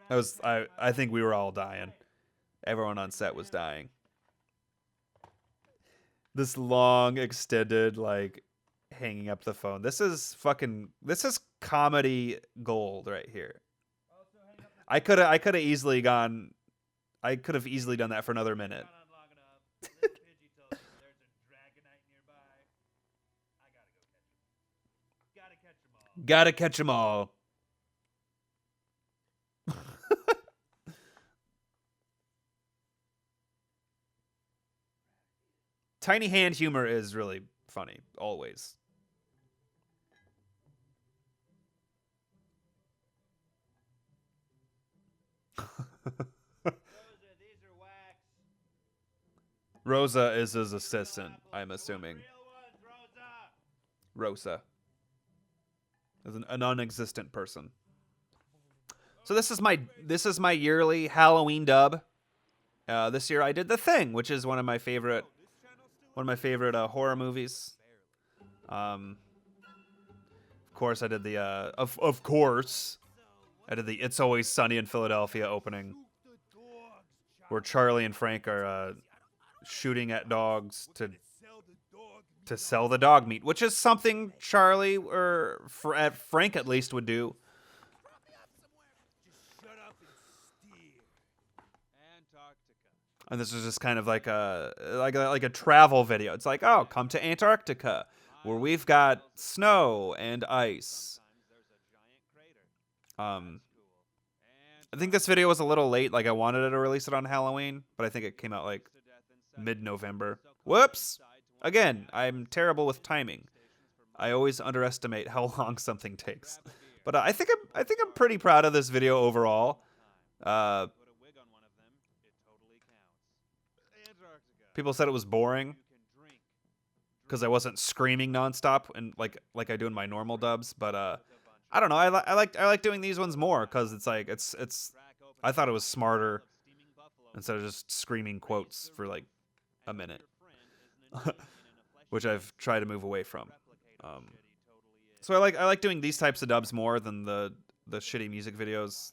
I think we were all dying. Everyone on set was dying. This long, extended, like, hanging up the phone. This is comedy gold right here. I could have easily done that for another minute. Gotta catch 'em all. Tiny hand humor is really funny, always. Rosa is his assistant, I'm assuming. Rosa. Is a non-existent person. So this is my yearly Halloween dub. This year I did The Thing, which is one of my favorite horror movies. Of course I did the of course I did the It's Always Sunny in Philadelphia opening, where Charlie and Frank are shooting at dogs to sell the dog meat, which is something Charlie or Frank at least would do. And this is just kind of like a travel video. It's like, oh, come to Antarctica, where we've got snow and ice. I think this video was a little late. Like, I wanted to release it on Halloween, but I think it came out like mid-November. Whoops! Again, I'm terrible with timing. I always underestimate how long something takes. But I think I'm pretty proud of this video overall. People said it was boring because I wasn't screaming nonstop and like I do in my normal dubs. But I don't know. I like doing these ones more because it's like it's. I thought it was smarter instead of just screaming quotes for like a minute, which I've tried to move away from. So I like doing these types of dubs more than the shitty music videos.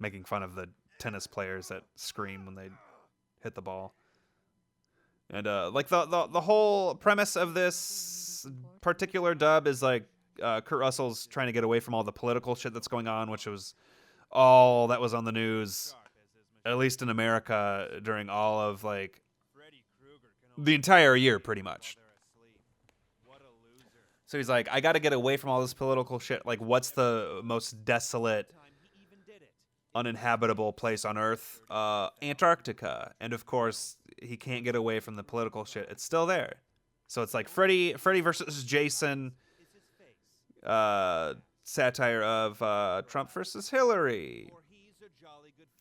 Making fun of the tennis players that scream when they hit the ball. And like the whole premise of this particular dub is like Kurt Russell's trying to get away from all the political shit that's going on, which was all that was on the news, at least in America, during all of like the entire year pretty much. So he's like, I got to get away from all this political shit. Like, what's the most desolate, uninhabitable place on Earth? Antarctica. And of course, he can't get away from the political shit. It's still there. So it's like Freddy versus Jason, satire of Trump versus Hillary.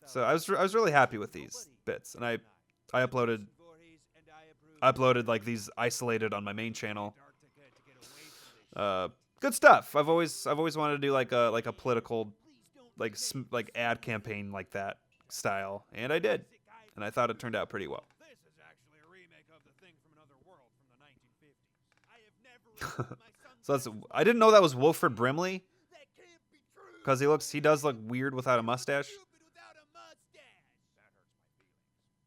So I was really happy with these bits, and I uploaded like these isolated on my main channel. Good stuff. I've always wanted to do like a political like ad campaign like that style, and I did, and I thought it turned out pretty well. This is actually a remake of The Thing from Another World from the 1950s. I have never So that's, I didn't know that was Wilford Brimley, because he does look weird without a mustache.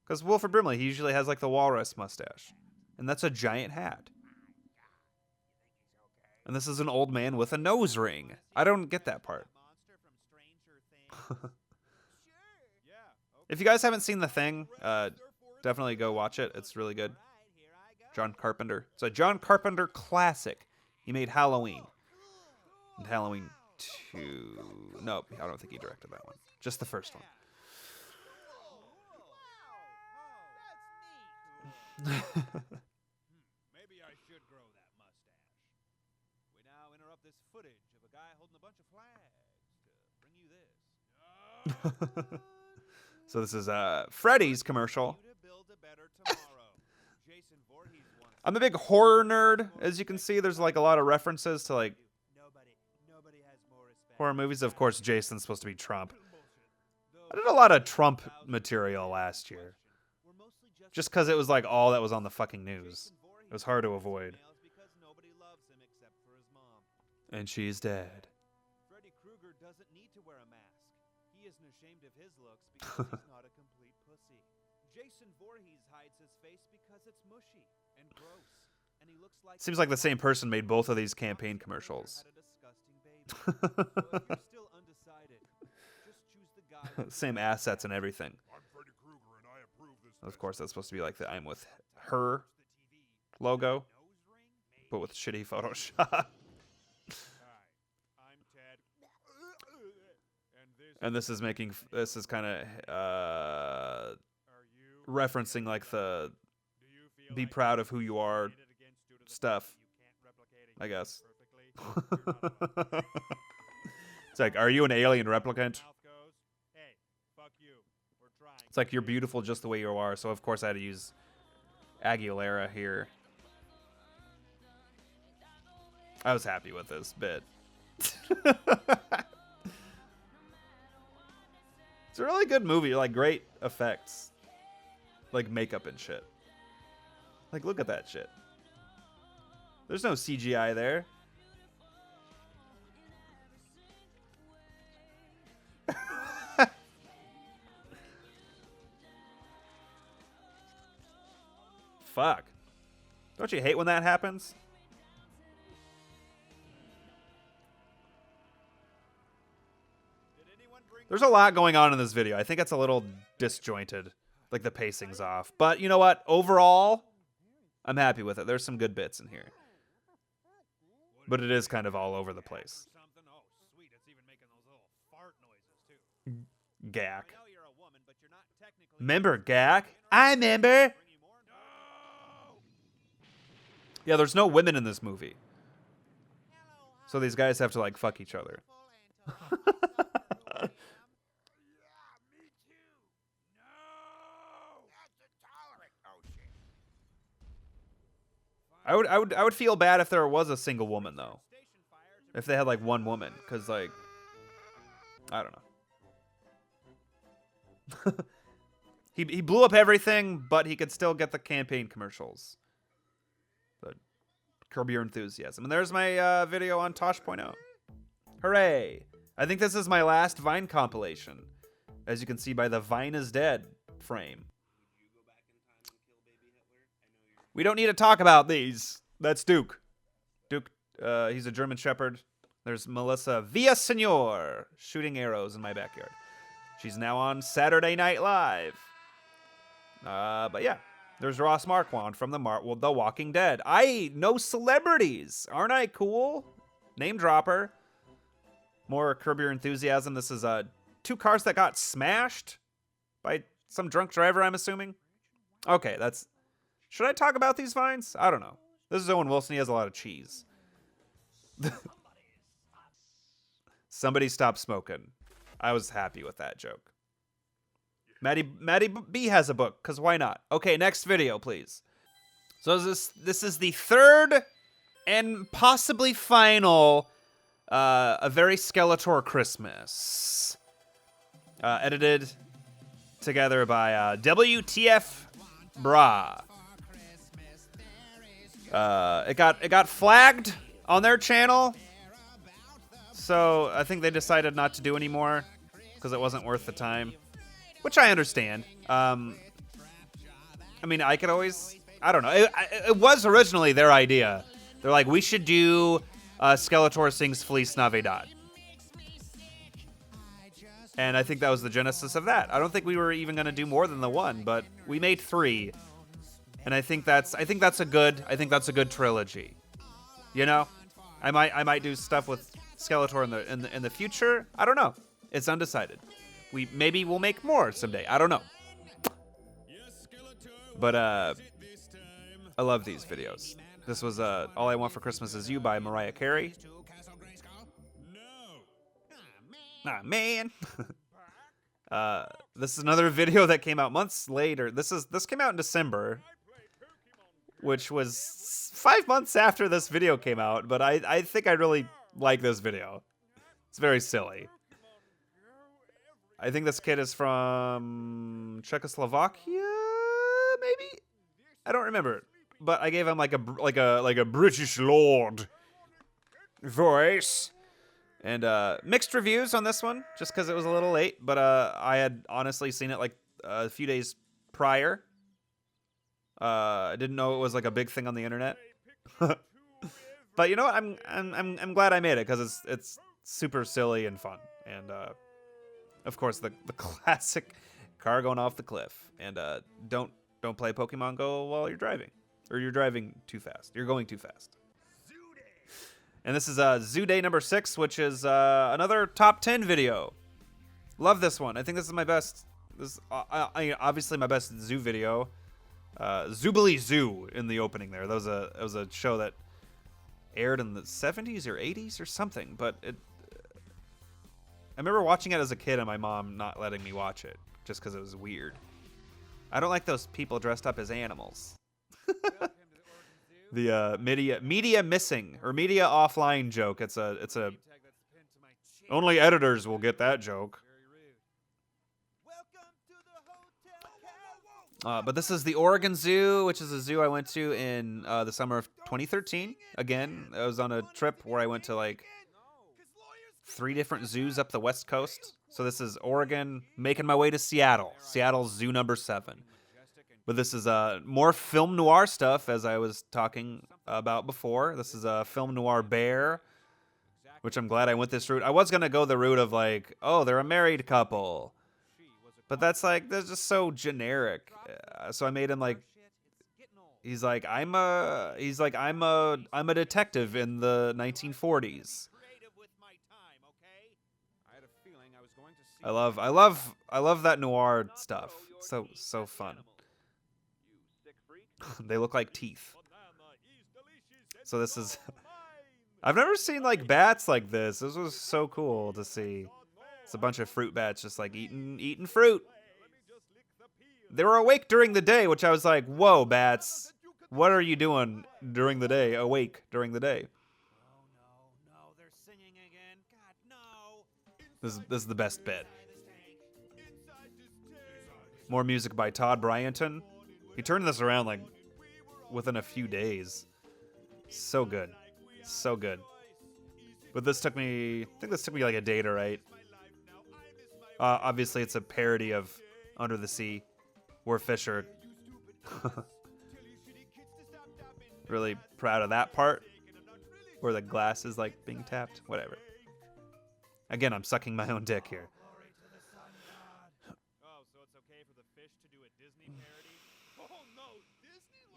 Because Wilford Brimley, he usually has like the walrus mustache, and that's a giant hat. And this is an old man with a nose ring. I don't get that part. If you guys haven't seen The Thing, definitely go watch it. It's really good. John Carpenter. It's a John Carpenter classic. He made Halloween. And Halloween 2. No, I don't think he directed that one. Just the first one. Maybe I should grow that mustache. We now interrupt this footage of a guy holding a bunch of flags to bring you this. So this is Freddy's commercial. I'm a big horror nerd, as you can see. There's like a lot of references to like horror movies. Of course, Jason's supposed to be Trump. I did a lot of Trump material last year, just because it was like all that was on the fucking news. It was hard to avoid. And she's dead. Freddy Krueger doesn't need to wear a mask. He isn't ashamed of his looks because he's not a complete pussy. Jason Voorhees hides his face because it's mushy and gross, and he looks like Seems like the same person made both of these campaign commercials. So if you're still undecided, just choose the guy with Same assets and everything. I'm Freddy Krueger and I approve this. Of course, that's supposed to be like the I'm with her logo, but with shitty Photoshop. I'm Ted. And this is kind of referencing like the be proud of who you are stuff, I guess. It's like, are you an alien replicant? Hey, We're trying. It's like you're beautiful just the way you are. So of course I had to use Aguilera here. I was happy with this bit. It's a really good movie. Like great effects, like makeup and shit. Like look at that shit. There's no CGI there. Fuck. Don't you hate when that happens? There's a lot going on in this video. I think it's a little disjointed. Like the pacing's off. But you know what? Overall, I'm happy with it. There's some good bits in here. But it is kind of all over the place. Something? Oh, sweet. It's even making those little fart noises too. Gak. I know you're a woman, but you're not technically. Remember Gak? I remember. Bring you more? No. Yeah, there's no women in this movie. So these guys have to like fuck each other. I would feel bad if there was a single woman though. If they had like one woman, because like I don't know. He blew up everything, but he could still get the campaign commercials. But Curb Your Enthusiasm. And there's my video on Tosh.0. Hooray! I think this is my last Vine compilation, as you can see by the Vine is Dead frame. We don't need to talk about these. That's Duke. Duke, he's a German Shepherd. There's Melissa Villaseñor shooting arrows in my backyard. She's now on Saturday Night Live. But yeah, there's Ross Marquand from The Walking Dead. I know celebrities. Aren't I cool? Name dropper. More Curb Your Enthusiasm. This is 2 cars that got smashed by some drunk driver, I'm assuming. Okay, that's... Should I talk about these vines? I don't know. This is Owen Wilson. He has a lot of cheese. Somebody stop smoking. I was happy with that joke. Maddie B has a book, because why not? Okay, next video, please. So this is the third and possibly final A Very Skeletor Christmas. Edited together by WTF Bra. It got flagged on their channel, so I think they decided not to do anymore because it wasn't worth the time, which I understand. I mean, I could always, I don't know. It was originally their idea. They're like, we should do Skeletor Sings Feliz Navidad. And I think that was the genesis of that. I don't think we were even going to do more than the one, but we made 3. And I think that's a good trilogy. You know? I might do stuff with Skeletor in the future. I don't know. It's undecided. Maybe we'll make more someday. I don't know. But I love these videos. This was All I Want for Christmas Is You by Mariah Carey. Nah, man. This is another video that came out months later. This came out in December, which was 5 months after this video came out, but I think I really like this video. It's very silly. I think this kid is from Czechoslovakia, maybe? I don't remember. But I gave him like a British lord voice. And mixed reviews on this one, just because it was a little late. But I had honestly seen it like a few days prior. I didn't know it was like a big thing on the internet. But you know what? I'm glad I made it because it's super silly and fun. And of course the classic car going off the cliff. And don't play Pokemon Go while you're driving, or you're driving too fast. You're going too fast. And this is Zoo Day number 6, which is another top 10 video. Love this one. I think this is my best. This is obviously my best zoo video. Zoobly Zoo in the opening there. That was a show that aired in the 70s or 80s or something. But I remember watching it as a kid and my mom not letting me watch it just because it was weird. I don't like those people dressed up as animals. The media missing or media offline joke. It's a only editors will get that joke. But this is the Oregon Zoo, which is a zoo I went to in the summer of 2013. Again, I was on a trip where I went to like 3 different zoos up the West Coast. So this is Oregon, making my way to Seattle. Seattle's zoo number 7. But this is more film noir stuff, as I was talking about before. This is a film noir bear, which I'm glad I went this route. I was going to go the route of like, oh, they're a married couple. But that's just so generic. So I made him like, he's like, I'm a detective in the 1940s. I love that noir stuff. So fun. They look like teeth. So this is, I've never seen like bats like this. This was so cool to see. It's a bunch of fruit bats just like eating fruit. They were awake during the day, which I was like, whoa, bats. What are you doing during the day? Awake during the day. Oh no, they're singing again. God, no. This is the best bit. More music by Todd Bryanton. He turned this around like within a few days. So good. So good. But this took me, I think this took me like a day to write. Obviously, it's a parody of Under the Sea, where fish are really proud of that part, where the glass is like being tapped. Whatever. Again, I'm sucking my own dick here.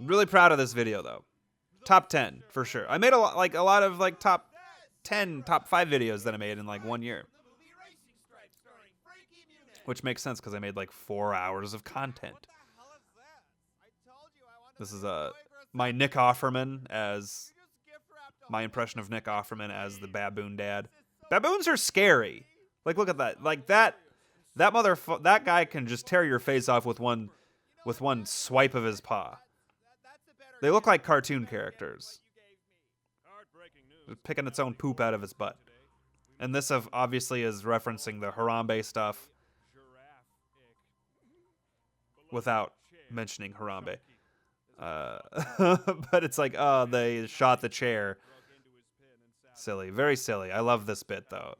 Really proud of this video though. Top 10 for sure. I made a lot of like top 10, top 5 videos that I made in like 1 year. Which makes sense because I made like 4 hours of content. This is my Nick Offerman as my impression of Nick Offerman as the baboon dad. Baboons are scary. Like look at that. Like that guy can just tear your face off with one swipe of his paw. They look like cartoon characters. Picking its own poop out of its butt. And this obviously is referencing the Harambe stuff without mentioning Harambe. But it's like, oh, they shot the chair. Silly. Very silly. I love this bit, though.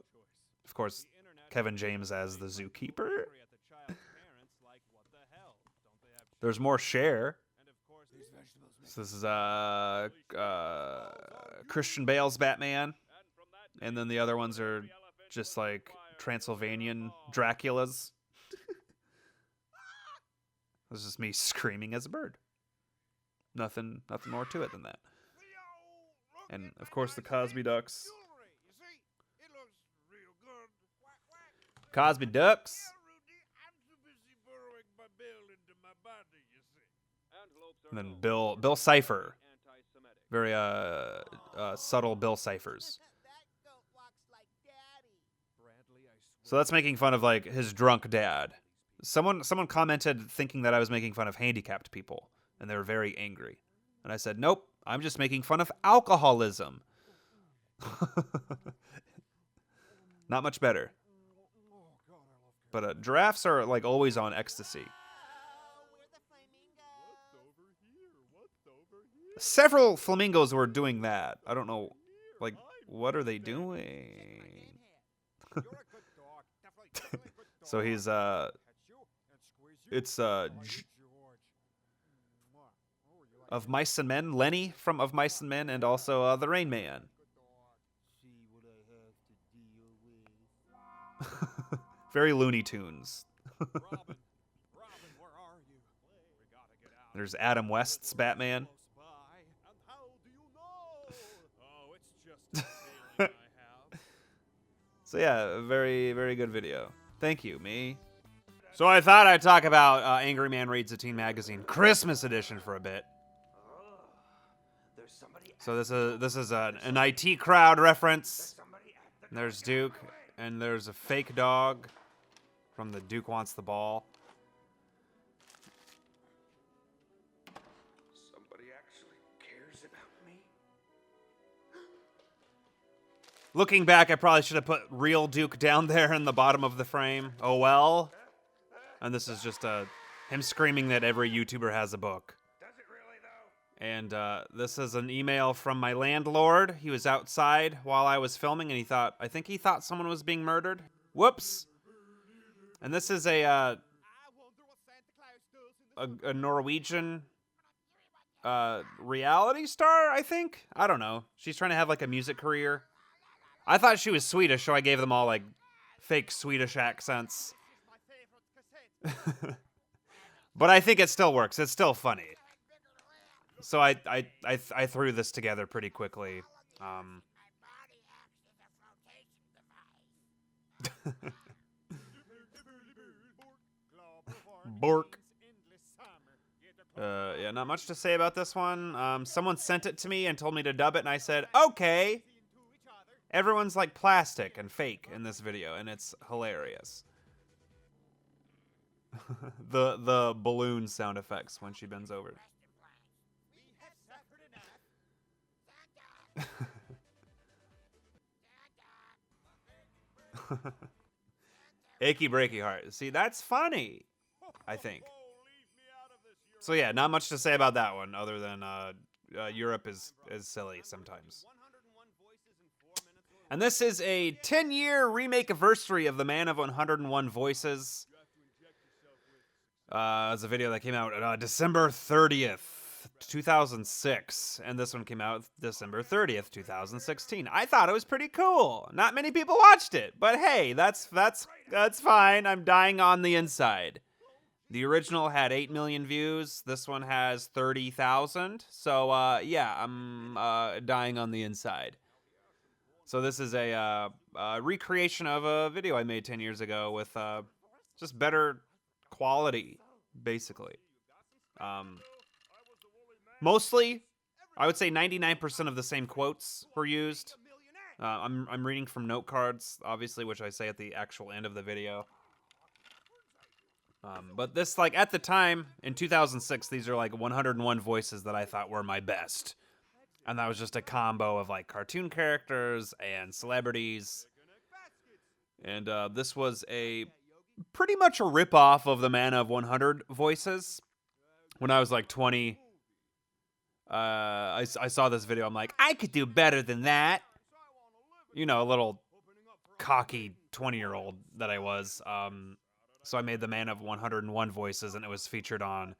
Of course, Kevin James as the zookeeper. There's more Cher. So this is Christian Bale's Batman. And then the other ones are just like Transylvanian Draculas. This is just me screaming as a bird. Nothing more to it than that. And of course the Cosby Ducks. Cosby Ducks. And then Bill Cipher. Very subtle Bill Ciphers. So that's making fun of like his drunk dad. Someone commented thinking that I was making fun of handicapped people, and they were very angry. And I said, nope, I'm just making fun of alcoholism. Not much better. But giraffes are like always on ecstasy. Several flamingos were doing that. I don't know, like, what are they doing? So he's, it's, Of Mice and Men, Lenny from Of Mice and Men, and also the Rain Man. Very Looney Tunes. There's Adam West's Batman. So yeah, a very, very good video. Thank you, me. So I thought I'd talk about Angry Man Reads a Teen Magazine Christmas edition for a bit. So this is an IT Crowd reference. There's Duke, and there's a fake dog from the Duke Wants the Ball. Looking back, I probably should have put real Duke down there in the bottom of the frame. Oh well. And this is just him screaming that every YouTuber has a book. And this is an email from my landlord. He was outside while I was filming, and I think he thought someone was being murdered. Whoops. And this is a Norwegian reality star, I think? I don't know. She's trying to have like a music career. I thought she was Swedish, so I gave them all like fake Swedish accents. But I think it still works. It's still funny. So I threw this together pretty quickly. Bork. Yeah, not much to say about this one. Someone sent it to me and told me to dub it, and I said, okay. Everyone's like plastic and fake in this video, and it's hilarious. the balloon sound effects when she bends over. Achy breaky heart. See, that's funny, I think. So yeah, not much to say about that one other than Europe is silly sometimes. And this is a 10-year remake anniversary of The Man of 101 Voices. It's a video that came out December 30th, 2006. And this one came out December 30th, 2016. I thought it was pretty cool. Not many people watched it, but hey, that's fine. I'm dying on the inside. The original had 8 million views. This one has 30,000. So, yeah, I'm dying on the inside. So this is a recreation of a video I made 10 years ago with just better quality, basically. Mostly, I would say 99% of the same quotes were used. I'm reading from note cards, obviously, which I say at the actual end of the video. But this, like, at the time, in 2006, these are, like, 101 voices that I thought were my best. And that was just a combo of, like, cartoon characters and celebrities. And this was pretty much a ripoff of the Man of 100 Voices. When I was, like, 20, I saw this video. I'm like, I could do better than that. You know, a little cocky 20-year-old that I was. So I made the Man of 101 Voices, and it was featured on,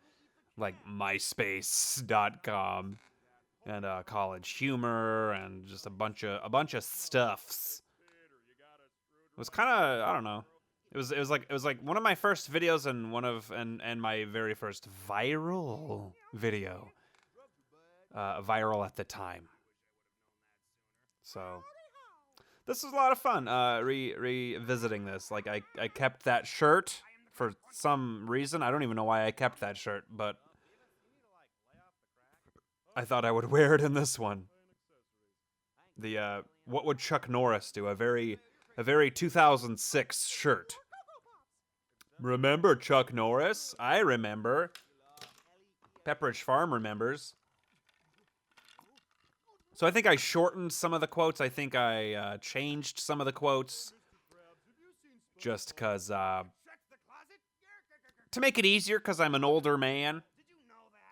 like, MySpace.com and College Humor and just a bunch of stuffs. It was kind of, I don't know. It was like one of my first videos and my very first viral video. Viral at the time. So this was a lot of fun, revisiting this. Like, I kept that shirt for some reason. I don't even know why I kept that shirt, but I thought I would wear it in this one. The, what would Chuck Norris do? A very 2006 shirt. Remember Chuck Norris? I remember. Pepperidge Farm remembers. So I think I shortened some of the quotes. I think I changed some of the quotes. Just because, to make it easier, because I'm an older man.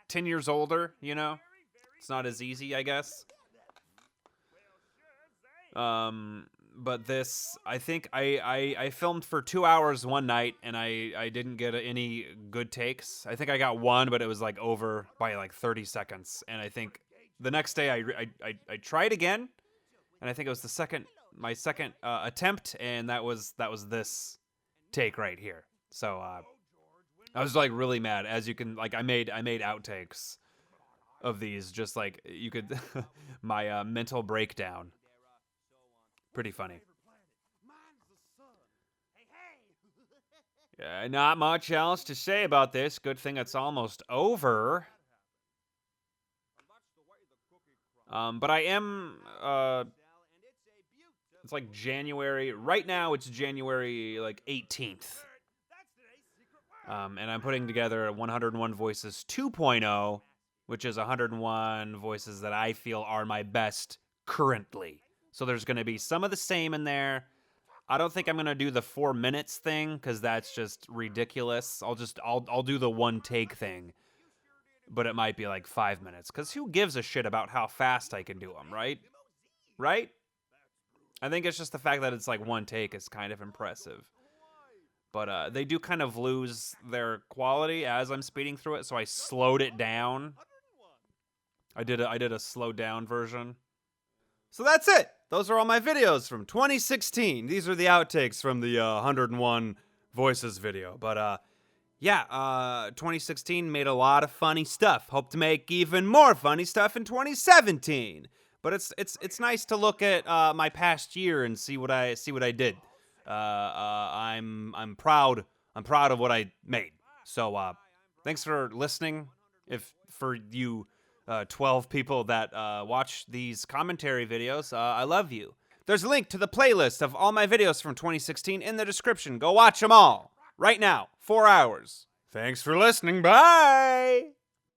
10 years older, you know? It's not as easy, I guess. But this, I think I filmed for 2 hours one night, and I didn't get any good takes. I think I got one, but it was like over by like 30 seconds. And I think the next day I tried again, and I think it was my second attempt, and that was this take right here. So I was like really mad. As you can, like, I made outtakes of these, just like you could my mental breakdown. Pretty funny. Yeah, not much else to say about this. Good thing it's almost over. But I am it's like January. Right now it's January like 18th. And I'm putting together 101 Voices 2.0, which is 101 voices that I feel are my best currently. So there's going to be some of the same in there. I don't think I'm going to do the 4 minutes thing because that's just ridiculous. I'll do the one take thing. But it might be like 5 minutes because who gives a shit about how fast I can do them, right? Right? I think it's just the fact that it's like one take is kind of impressive. But they do kind of lose their quality as I'm speeding through it, so I slowed it down. I did a slowed down version. So that's it. Those are all my videos from 2016. These are the outtakes from the 101 Voices video. But yeah, 2016 made a lot of funny stuff. Hope to make even more funny stuff in 2017. But it's nice to look at my past year and see what I did. I'm proud of what I made. So thanks for listening. If for you 12 people that watch these commentary videos, I love you. There's a link to the playlist of all my videos from 2016 in the description. Go watch them all right now. 4 hours. Thanks for listening. Bye.